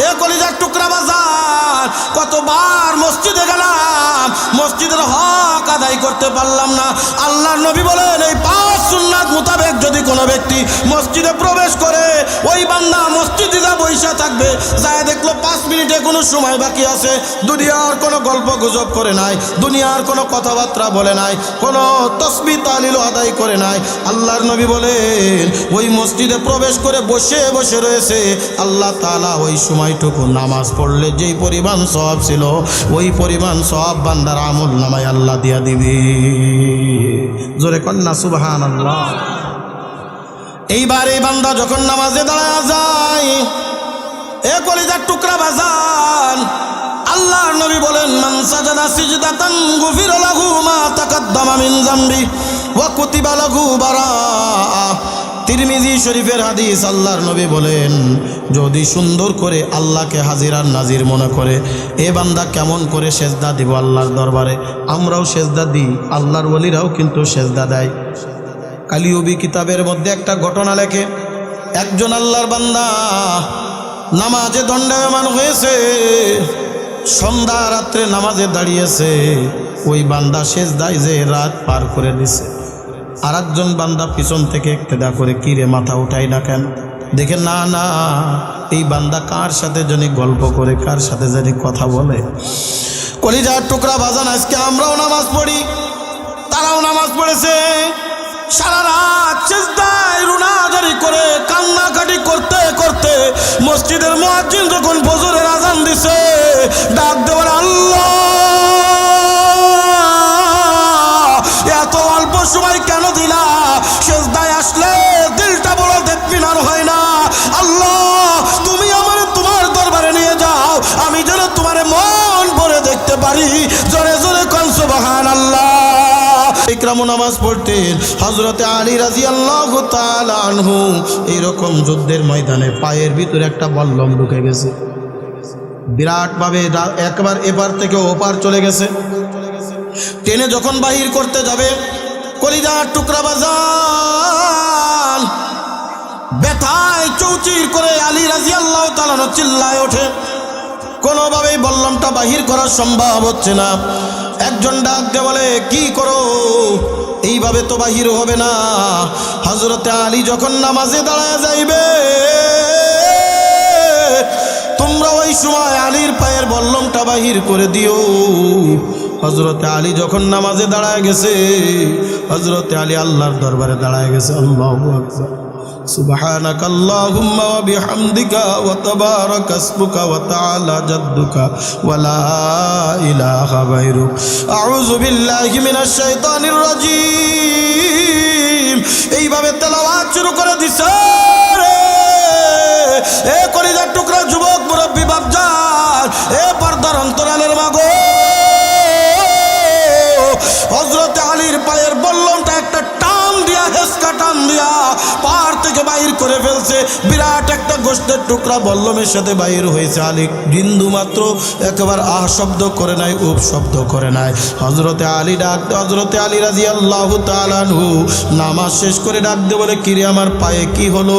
এ কলিজার টুকরা বাজার, কতবার মসজিদে গেলাম, মসজিদের হক আদায় করতে পারলাম না। আল্লাহর নবী বলেন, এই 5 সুন্নাত মোতাবেক যদি কোনো ব্যক্তি মসজিদে প্রবেশ করে, ওই বান্দা মসজিদে যা বৈশা থাকবে, যায় দেখলো 5 মিনিটে কোনো সময় বাকি আছে, দুনিয়ার কোনো গল্প গুজব করে নাই, দুনিয়ার কোনো কথাবার্তা বলে নাই, কোনো তসবিহ তাহলিল আদায় করে নাই। আল্লাহর নবী বলেন, ওই মসজিদে প্রবেশ করে বসে বসে রয়েছে, আল্লাহ তাআলা ওই সময়টুকু নামাজ পড়লে যেই পরিমাণ সওয়াব ছিল, ওই পরিমাণ সওয়াব বান্দার আমল নামায় আল্লাহ দিয়া দিবে। জোরে কন্না সুবহানাল্লাহ। এইবার এই বান্দা যখন নামাজে দাঁড়ায় যায়, এ কলিজার টুকরা বাজান, আল্লাহর নবী বলেন, মান সাজাদা সিজদাতান গুফিরা লাহু মা তাকাদ্দামা মিন যামবি ওয়া কুতিবা লাহু বারাআ। তিরমিজি শরীফের হাদিস। আল্লাহর নবী বলেন, যদি সুন্দর করে আল্লাহকে হাজির আর নাজির মনে করে, এ বান্দা কেমন করে সেজদা দিব আল্লাহর দরবারে? আমরাও সেজদা দিই, আল্লাহর ওলিরাও কিন্তু সেজদা দেয়। কালিউবি কিতাবের মধ্যে একটা ঘটনা লেখে, একজন আল্লাহর বান্দা নামাজে দণ্ডায়মান হয়েছে, সন্ধ্যা রাত্রে নামাজে দাঁড়িয়েছে, ওই বান্দা সেজদায় যে রাত পার করে দিছে। আর একজন বান্দা পিছন থেকে ইক্তেদা করে, কি রে মাথা উঠাই না কেন? দেখে না না, এই বান্দা কার সাথে জানি গল্প করে, কার সাথে জানি কথা বলে। কলিজার টুকরা বাজান, আজকে আমরাও নামাজ পড়ি, তারাও নামাজ পড়েছে, সারা রাত সিজদায় রুনাজারি করে কান্নাকাটি করতে করতে মসজিদের মুয়াজ্জিন যখন ফজরের আজান দিছে, ডাক দেওয়ার, আল্লাহ এত অল্প সময় কেন দিলা? সিজদায় আসলে দিলটা বড় দেখমিনার হয় না। আল্লাহ তুমি আমারে তোমার দরবারে নিয়ে যাও, আমি যেন তোমারে মন ভরে দেখতে পারি। জোরে জোরে কোন সুবহানাল্লাহ। ইকরামু নামাজ পড়তেন হযরতে আলী রাদিয়াল্লাহু তাআলা আনহু। এইরকম যুদ্ধের ময়দানে পায়ের ভিতরে একটা বল্লম ঢুকে গেছে, বিরাটভাবে একবার এপার থেকে ওপার চলে গেছে। টেনে যখন বাহির করতে যাবে, কলিজার টুকরা বাজান ব্যথায় চৌচির করে আলী রাদিয়াল্লাহু তাআলা চিল্লায় ওঠে, কোনোভাবেই বল্লমটা বাহির করা সম্ভব হচ্ছে না। একজন ডাক দিয়ে বলে, কি করো, এইভাবে তো বাহির হবে না। হযরতে আলী যখন নামাজে দাঁড়ায় যাইবে, তোমরা ওই সময় আলীর পায়ের বল্লমটা বাহির করে দিও। হযরতে আলী যখন নামাজে দাঁড়ায় গেছে, হযরতে আলী আল্লাহর দরবারে দাঁড়ায় গেছে। আল্লাহু আকবার। سبحانك اللهم وبحمدك وتبارك اسمك وتعالى جدك ولا إله غيرك أعوذ بالله من الشيطان الرجيم। এইভাবে তেলাওয়াত শুরু করে দিছে রে। এ কলিজার টুকরা যুবক মুরব্বী বাপজান, এ পর্দার অন্তরালের মাগো, হযরতে আলীর পায়ের বল্লমটা একটা টান দিয়া, হেসকা টান দিয়া পার থেকে বাইর করে ফেলছে। বিরাট একটা গোশতের টুকরা বল্লমের সাথে বাইর হয়েছে। আলী বিন্দু মাত্র একবার আহ শব্দ করে নাই, উপ শব্দ করে নাই। হযরতে আলী ডাক, হযরতে আলী রাদিয়াল্লাহু তাআলা আনহু নামাজ শেষ করে ডাক দিয়ে বলে, কিরে আমার পায়ে কি হলো?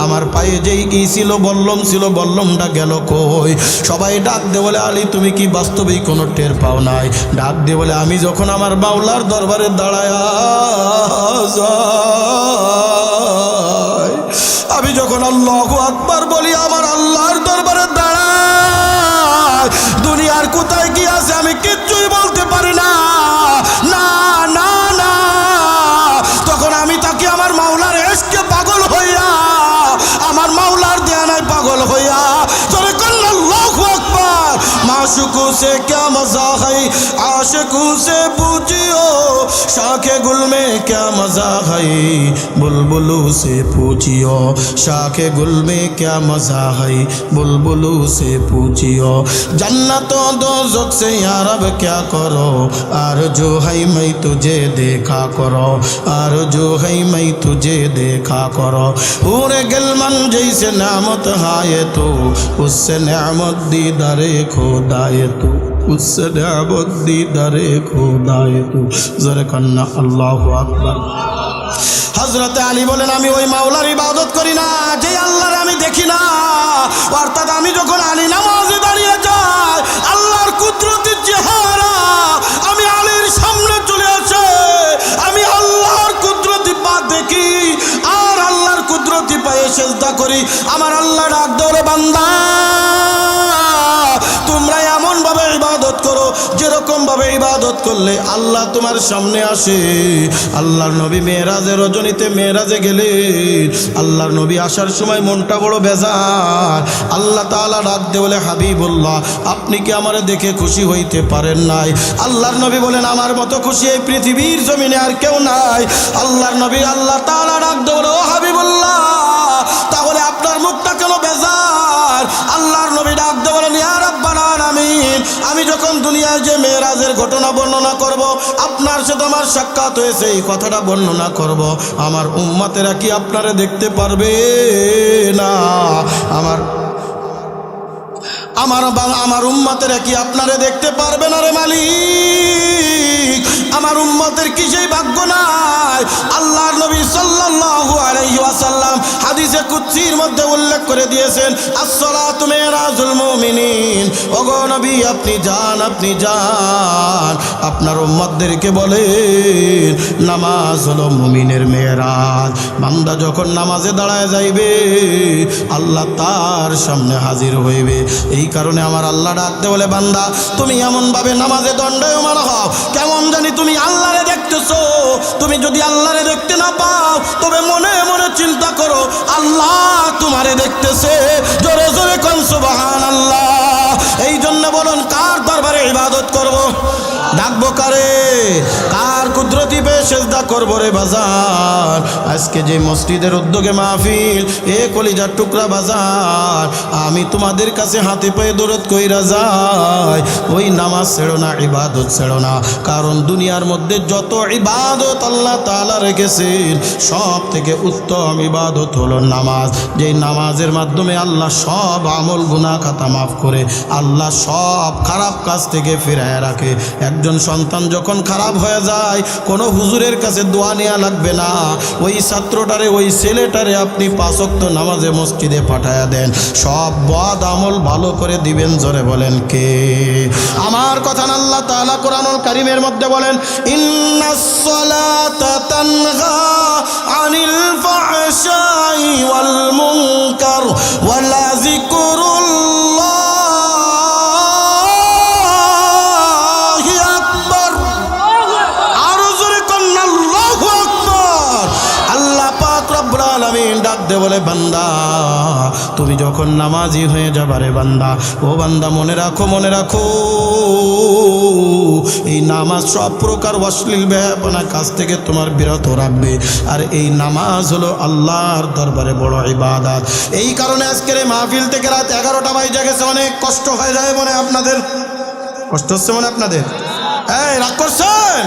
আমার পায়ে যেই কি ছিল, বল্লম ছিল, বল্লমটা গেল কই? সবাই ডাক দিয়ে বলে, আলী তুমি কি বাস্তবেই কোনো টের পাও নাই? ডাক দিয়ে বলে, আমি যখন আমার মাওলার দরবারে দাঁড়ায়, আমি যখন আল্লাহু আকবার বলি, আমার আল্লাহর দরবারে দাঁড়ায়, দুনিয়ার কোথায় কি আছে আমি কিচ্ছুই বলতে পারি না। না না না, তখন আমি তাকে আমার মাওলার ইশকে পাগল হইয়া, আমার মাওলার দেয়ানায় পাগল হইয়া, জোরে কন্না আল্লাহু আকবার। माशुकों से क्या मजा है, आशिकों से पूछियो, शाखे गुल में क्या मजा है बुलबुलों से पूछियो शाखे गुल में क्या मजा है बुलबुलों से पूछियो जन्नत दोज़ख से या रब क्या करो आरज़ू है मैं तुझे देखा करो आरज़ू है मैं तुझे देखा करो पूरे गिलमन जैसे नेमत है तो उससे नेमत दीदारे खुदाए तू उससे नेमत दीदारे खुदाए तू ज़रा कन्ना अल्लाहु अकबर। हजरत आली बोलेन आमी ओई माওলার ইবাদত করি না যে আল্লাহর আমি দেখি না অর্থাৎ আমি যখন আলী নামাজে দাঁড়িয়ে যাই আল্লাহর কুদরতের চেহারা আমি আলীর সামনে চলে আসে আমি আল্লাহর কুদরতি পা দেখি আর আল্লাহর কুদরতি পায়ে সিজদা করি আমার আল্লাহ ডাক দেওরে বান্দা তোমরা এমন ভাবে ইবাদত করো যেরকম ভাবে ইবাদত করলে আল্লাহ তোমার সামনে আসে। আল্লাহর নবী মেরাজের রজনীতে মেরাজে গেলে আল্লাহর নবী আসার সময় মনটা বড় বেজার আল্লাহ তাআলা ডাক দিয়ে বলে হাবিবুল্লাহ আপনি কি আমারে দেখে খুশি হইতে পারেন নাই আল্লাহর নবী বলেন আমার মতো খুশি এই পৃথিবীর জমিনে আর কেউ নাই আল্লাহর নবী আল্লাহ তাআলা ডাক দিয়ে বলে ও হাবিবুল্লাহ তাহলে আপনার মুখটা কেন বেজার আল্লাহর নবী ডাক দিয়ে বলেন ইয়া রাব্বাল আলামিন আমি যখন দুনিয়ায় যে মেরাজের ঘটনা বর্ণনা করব আপনার সাথে আমার সাক্ষাৎ হয়েছে এই কথাটা বর্ণনা করব আমার উম্মতেরা কি আপনারে দেখতে পারবে না আমার উম্মতেরা কি আপনারে দেখতে পারবে না রে মালিক আমার উম্মতের কি সেই ভাগ্য নাই আল্লাহর নবী সাল্লাল্লাহু আলাইহি ওয়াসাল্লাম হাদিসে কুদসির মধ্যে উল্লেখ করে দিয়েছেন আসসালাতু মিরাজুল মুমিনিন ওগো নবী আপনি যান আপনার উম্মতদেরকে বলেন নামাজ হলো মুমিনের মেরাজ বান্দা যখন নামাজে দাঁড়ায় যাইবে আল্লাহ তার সামনে হাজির হইবে এই কারণে আমার আল্লাহ ডাকতে বলে বান্দা তুমি এমন ভাবে নামাজে দণ্ডায়মান হও কেমন জানি তুমি আল্লাহরে দেখতেছো তুমি যদি আল্লাহরে দেখতে না পাও তবে মনে মনে চিন্তা করো আল্লাহ তোমারে দেখতেছে জোরে জোরে কোন সুবহানাল্লাহ এই জন্য বলুন কার দরবারে ইবাদত করব ডাকবো কারে কার কুদরতি পে সিজদা করব রে বাজার আজকে যে মসজিদের উদ্যোগে মাহফিল এ কলিজার টুকরা বাজার আমি তোমাদের কাছে হাতে পায়ে দরদ কইরা যাই ওই নামাজ ছেড়ো না ইবাদত ছেড়ো না কারণ দুনিয়ার মধ্যে যত ইবাদত আল্লাহ তাআলা রেখেছেন সব থেকে উত্তম ইবাদত হলো নামাজ যেই নামাজের মাধ্যমে আল্লাহ সব আমল গুনাহ খাতা মাফ করে আল্লাহ সব খারাপ কাজ থেকে ফিরায় রাখে একজন সন্তান যখন খারাপ হয়ে যায় কোনো হুজুরের কাছে দোয়া নেওয়া লাগবে না ওই ছাত্রটারে ওই ছেলেটারে আপনি 5 ওয়াক্ত নামাজে মসজিদে পাঠায়া দেন সব বদ আমল ভালো করে দিবেন জোরে বলেন কে আমার কথা আল্লাহ তাআলা কোরআনুল কারীমের মধ্যে বলেন ইন্নাস সালাতা তানহা আনিল ফাহশাই ওয়াল মুনকার ওয়ালা যিকরুল্লাহ ডাক দে বলে বান্দা তুমি যখন নামাজি হয়ে যাবা রে বান্দা ও বান্দা মনে রাখো এই নামাজ সব প্রকার অশ্লীল বেহায়াপনা কাজ থেকে তোমার বিরত রাখবে আর এই নামাজ হলো আল্লাহর দরবারে বড় ইবাদত এই কারণে আজকের এই মাহফিল থেকে রাত 11টা বাজে গেছে অনেক কষ্ট হয়ে যায় মনে আপনাদের কষ্ট হচ্ছে মনে আপনাদের এই রাগ করছেন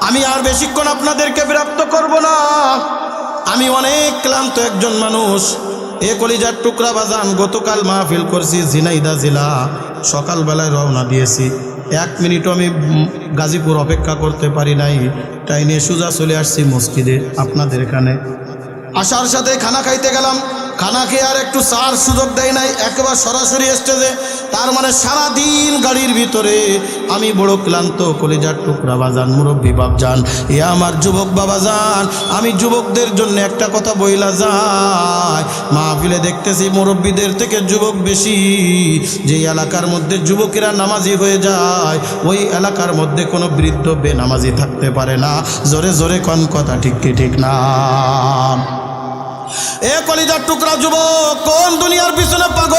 আমি আর বেশিক্ষণ আপনাদেরকে বিরক্ত করব না আমি অনেক ক্লান্ত একজন মানুষ এ কলিজার টুকরা বাজান গতকাল মাহফিল করছি ঝিনাইদহ জেলা সকালবেলায় রওনা দিয়েছি 1 মিনিটও আমি গাজীপুর অপেক্ষা করতে পারি নাই তাই নিয়ে সোজা চলে আসছি মসজিদে আপনাদের এখানে আসার সাথে খানা খাইতে গেলাম খানা খেয়ে আর একটু চার সুযোগ দেয় নাই একেবারে সরাসরি স্টেজে তার মানে সারাদিন গাড়ির ভিতরে আমি বড় ক্লান্ত কলিজার টুকরা বাজান মুরব্বী বাপজান এ আমার যুবক বাবাজান আমি যুবকদের জন্য একটা কথা বইলা যায় মাহফিলে দেখতেছি মুরব্বীদের থেকে যুবক বেশি যে এলাকার মধ্যে যুবকেরা নামাজি হয়ে যায় ওই এলাকার মধ্যে কোনো বৃদ্ধ বেনামাজি থাকতে পারে না জোরে জোরে কোন কথা ঠিক কি ঠিক না এ কলিজার টুকরা যুবক কোন দুনিয়ার পিছনে পাগল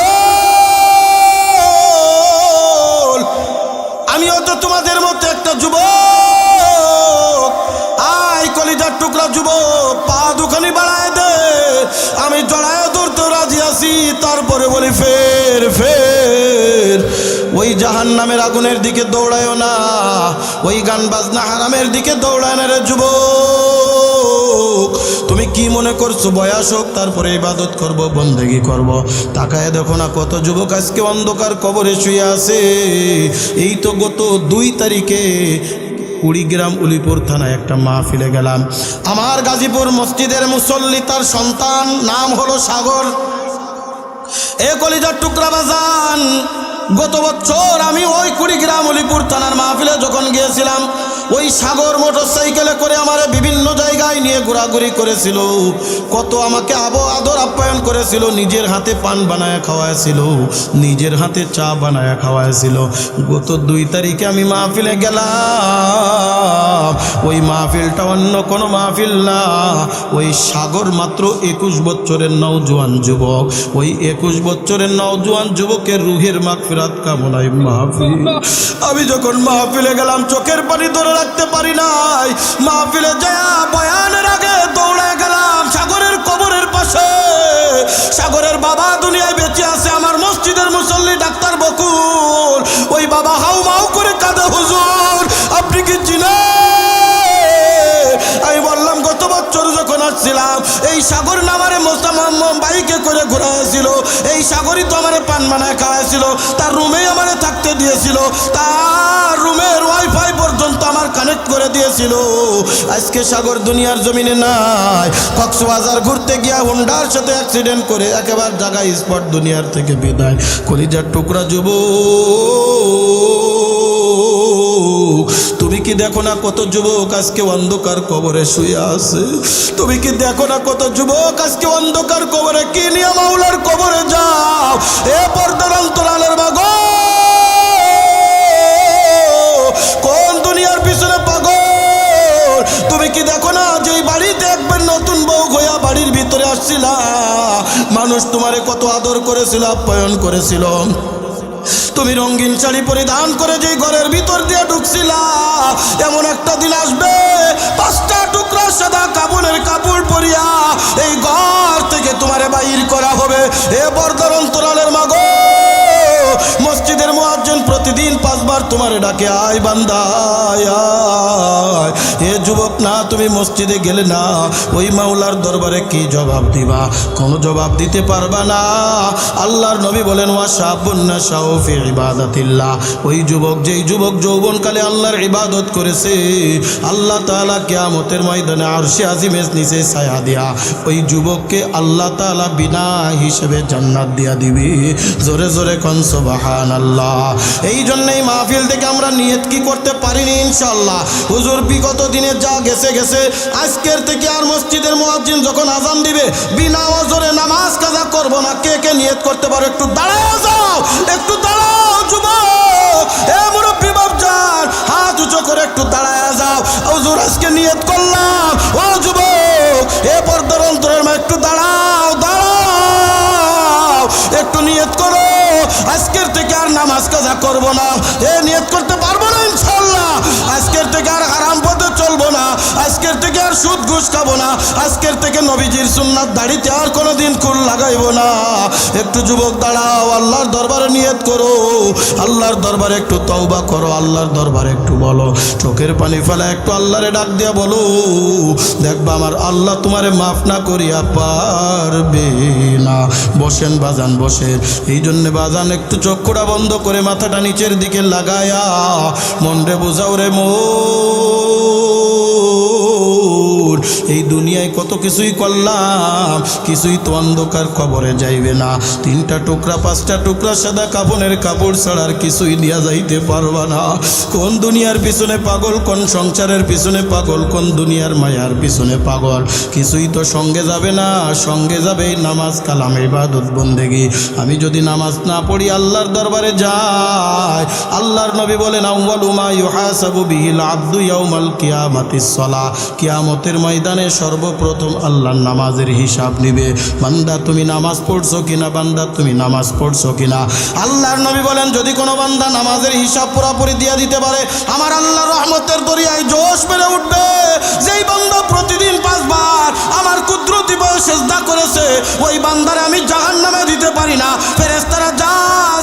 আমিও তো তোমাদের মতো একটা যুবক ওই জাহান্নামের আগুনের দিকে দৌড়ায়ও না, ওই গান বাজনা হারামের দিকে দৌড়ায় না রে যুবক। তুমি কি মনে করছো বয়স হোক তারপরে ইবাদত করব, বন্দেগি করব? তাকায় দেখো না কত যুবক আজকে অন্ধকার কবরে শুয়ে আছে। এই তো গত 2 তারিখে কুড়িগ্রাম উলিপুর থানায় একটা মাহফিলে গেলাম। আমার গাজীপুর মসজিদের মুসল্লি, তার সন্তান নাম হলো সাগর। এ কলিজার টুকরা বাজান, গত বছর আমি ওই কুড়িগ্রাম উলিপুর থানার মাহফিলে যখন গিয়েছিলাম, ওই সাগর মোটরসাইকেলে করে আমার বিভিন্ন জায়গায় নিয়ে ঘোরাঘুরি করেছিল। কত আমাকে আদর আপ্যায়ন করেছিল, নিজের হাতে পান বানায় খাওয়াইছিল, নিজের হাতে চা বানায় খাওয়াইছিল। গত 2 তারিখে আমি মাহফিলে গেলাম, ওই মাহফিলটা অন্য কোনো মাহফিল না। ওই সাগর মাত্র 21 বছরের নওজোয়ান যুবক, ওই 21 বছরের নওজোয়ান যুবকের রুহের মাগফিরাত কামনায় মাহফিল। আমি যখন মাহফিলে গেলাম চোখের পানি ধরে রাখতে পারি নাই। মাহফিলে যায় বয়ানের আগে দৌড়ে গেলাম সাগরের কবরের পাশে। সাগরের বাবা দুনিয়ায় বেঁচে আছে, আমার মসজিদের মুসল্লি ডাক্তার বকুল। ওই বাবা হাউ মাউ করে কাঁদে, হুজুর আপনি কি চিনেন? আমি বললাম গত বছর যখন আসছিলাম এই সাগর নামারে বাইকে করে ঘুরাইছিল, এই সাগরই তো আমারে পান বানায় খাওয়াইছিল, তার রুমেই আমারে থাকতে দিয়েছিল, তার রুমের ওয়াইফাই পর্যন্ত আমার কানেক্ট করে দিয়েছিল। আজকে সাগর দুনিয়ার জমিনে নাই। কক্সবাজার ঘুরতে গিয়া হোন্ডার সাথে অ্যাক্সিডেন্ট করে একেবারে জায়গায় স্পট দুনিয়ার থেকে বিদায়। কলিজার টুকরা যুবক, তুমি কি দেখো না কত যুবক আজকে অন্ধকার কবরে শুয়ে আছে? তুমি কি দেখো না কত যুবক আজকে অন্ধকার কবরে কি নিয়ে মাওলার কবরে যাও? এ পর্দার অন্তরালের মাগো, কোন দুনিয়ার পিছনে পাগল? তুমি কি দেখো না যে বাড়িতে একবার নতুন বউ হইয়া বাড়ির ভিতরে আসছিলা, মানুষ তোমারে কত আদর করেছিল, আপ্যায়ন করেছিল। তুমি রঙিন শাড়ি পরিধান করে যেই ঘরের ভিতর দিয়ে ঢুকছিলা, এমন একটা দিন আসবে 5টা টুকরা সাদা কাপড়ের কাপড় পরিয়া এই ঘর থেকে তোমারে বাইর করা হবে। এ পর্দার অন্তরালের মাগো, মসজিদের মুয়াজ্জিন প্রতিদিন 5 বার তোমারে ডাকে, আয় বান্দা আয়। এ যুবক না, তুমি মসজিদে গেলে না, ওই মাওলার দরবারে কি জবাব দিবা? কোনো জবাব দিতে পারবা না। আল্লাহর নবী বলেন ওয়াশাবুন নাশাউ ফি ইবাদাতিল্লাহ, ওই যুবক যেই যুবক যৌবনকালে আল্লাহর ইবাদত করেছে, আল্লাহ তাআলা কিয়ামতের ময়দানে আরশে আজিমের নিচে ছায়া দিয়া ওই যুবককে আল্লাহ তাআলা বিনা হিসেবে জান্নাত দিয়া দিবে। জোরে জোরে কোন সুবহানাল্লাহ। এই জন্যই মাহফিল থেকে আমরা নিয়ত কি করতে পারিনি ইনশাআল্লাহ। হুজুর বিগত দিনে যা গেছে গেছে, আজকের থেকে আর মসজিদের মুয়াজ্জিন যখন আযান দিবে বিনা ওজরে নামাজ কাজা করব না। কে কে নিয়ত করতে পারো? একটু দাঁড়াও যাও, একটু দাঁড়াও যুবক। এ মুরব্বি বাপজান, হাত উঁচু করে একটু দাঁড়ায় যাও। হুজুর আজকে নিয়ত করলাম। ও যুবক, এ পর্দার অন্তরের মা একটু দাঁড়াও, দাঁড়াও, একটু নিয়ত করো। আজকের থেকে আর নামাজ কাজা করব না। এ নিয়ত করতে পারবো না ইনশাআল্লাহ। আজকের থেকে আর হারাম পথে চলবো না, আজকের থেকে আর সুদ ঘুষ খাবো না, আজকের থেকে নবীজির সুন্নাত দাড়িতে আর কোনোদিন খুল লাগাইবো না। একটু যুবক দাঁড়াও, আল্লাহর দরবারে নিয়ত করো, আল্লাহর দরবারে একটু তওবা করো, আল্লাহর দরবারে একটু বলো, চোখের পানি ফেলা একটু আল্লাহরে ডাক দিয়া বলো, দেখবা আমার আল্লাহ তোমারে মাফ না করিয়া পারবে না। বসেন বাজান, বসেন। এই জন্য বাজান একটু চক্ষুটা বন্ধ করে মাথাটা নিচের দিকে লাগায়া মন রে বুঝাও রে মন। এই দুনিয়ায় কত কিছুই করলাম, কিছুই তো অন্ধকার কবরে যাইবে না। 3টা টুকরা 5টা টুকরা সাদা কাপড়ের কাপড় ছাড়ার কিছুই নিয়ে যাইতে পারবা না। কোন দুনিয়ার পিছনে পাগল, কোন সংসারের পিছনে পাগল, কোন দুনিয়ার মায়ার পিছনে পাগল, কিছুই তো সঙ্গে যাবে না। সঙ্গে যাবে নামাজ, কালাম, ইবাদত, বন্দেগি। আমি যদি নামাজ না পড়ি আল্লাহর দরবারে যাই, আল্লাহর নবী বলেন আউয়ালু মা ইউহাসাবু বিহিল আবদু ইয়াউমাল কিয়ামাতিস সালাহ, কিয়ামতের ময়দানে সর্বপ্রথম আল্লাহর নামাজের হিসাব নিবে। বান্দা তুমি নামাজ পড়ছো কিনা, বান্দা তুমি নামাজ পড়ছো কিনা। আল্লাহর নবী বলেন যদি কোনো বান্দা নামাজের হিসাব পুরোপুরি দিয়ে দিতে পারে, আমার আল্লাহর রহমতের দরিয়ায় জোশ বেড়ে উঠবে। যেই বান্দা প্রতিদিন 5 বার আমার কুদরতি পায়ে সিজদা করেছে, ওই বান্দারে আমি জাহান্নামে দিতে পারি না। ফেরেশতারা যা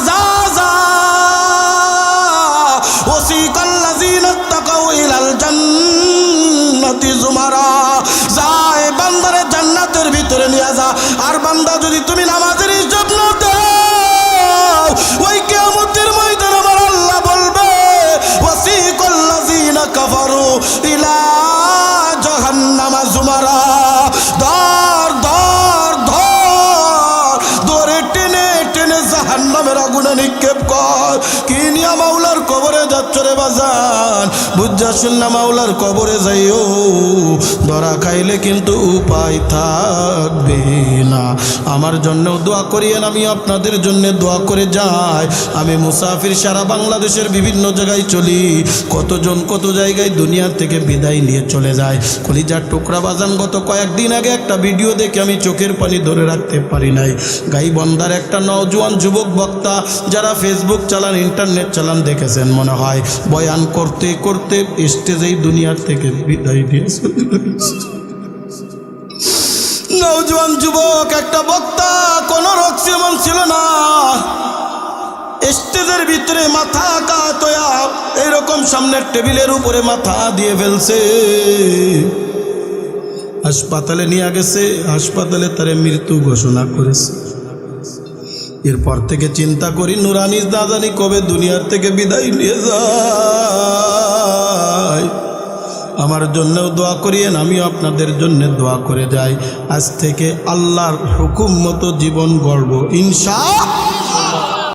যা যা জাহান্নামের আগুনে নিক্ষেপ কর। কি নিয়া মাওলার কবরে যাচ্ছ রে বাজান, বুঝা শুননা মাওলার কবরে যাইও, ধরা খাইলে কিন্তু উপায় থাকবে না। আমার জন্য দোয়া করিয়েন, আমি আপনাদের জন্য দোয়া করে যাই। আমি মুসাফির, সারা বাংলাদেশের বিভিন্ন জায়গায় চলি, কতজন কত জায়গায় দুনিয়ার থেকে বিদায় নিয়ে চলে যায়। কলিজার টুকরা বাজান, গত কয়েকদিন আগে একটা ভিডিও দেখে আমি চোখের পানি ধরে রাখতে পারি নাই। গাইবন্দার একটা নওজোয়ান যুবক বক্তা, যারা ফেসবুক চালান, ইন্টারনেট চালান, দেখেছেন মনে হয়, বয়ান করতে করতে স্টেজেই দুনিয়ার থেকে বিদায় দিয়েছে। নওজোয়ান যুবক একটা বক্তা, কোনো রক্সিমন ছিল না, স্টেজের ভিতরে মাথা কাতয়া এইরকম সামনের টেবিলের উপরে মাথা দিয়ে ফেলছে। হাসপাতালে নিয়ে গেছে, হাসপাতালে তারে মৃত্যু ঘোষণা করেছে। এরপর থেকে চিন্তা করি, নুরানি দাদানি কবে দুনিয়ার থেকে বিদায় নিয়ে যায়। আমার জন্যও দোয়া করিয়েন, আমিও আপনাদের জন্য দোয়া করে যাই। আজ থেকে আল্লাহর হুকুম মতো জীবন গড়ব ইনশাআল্লাহ।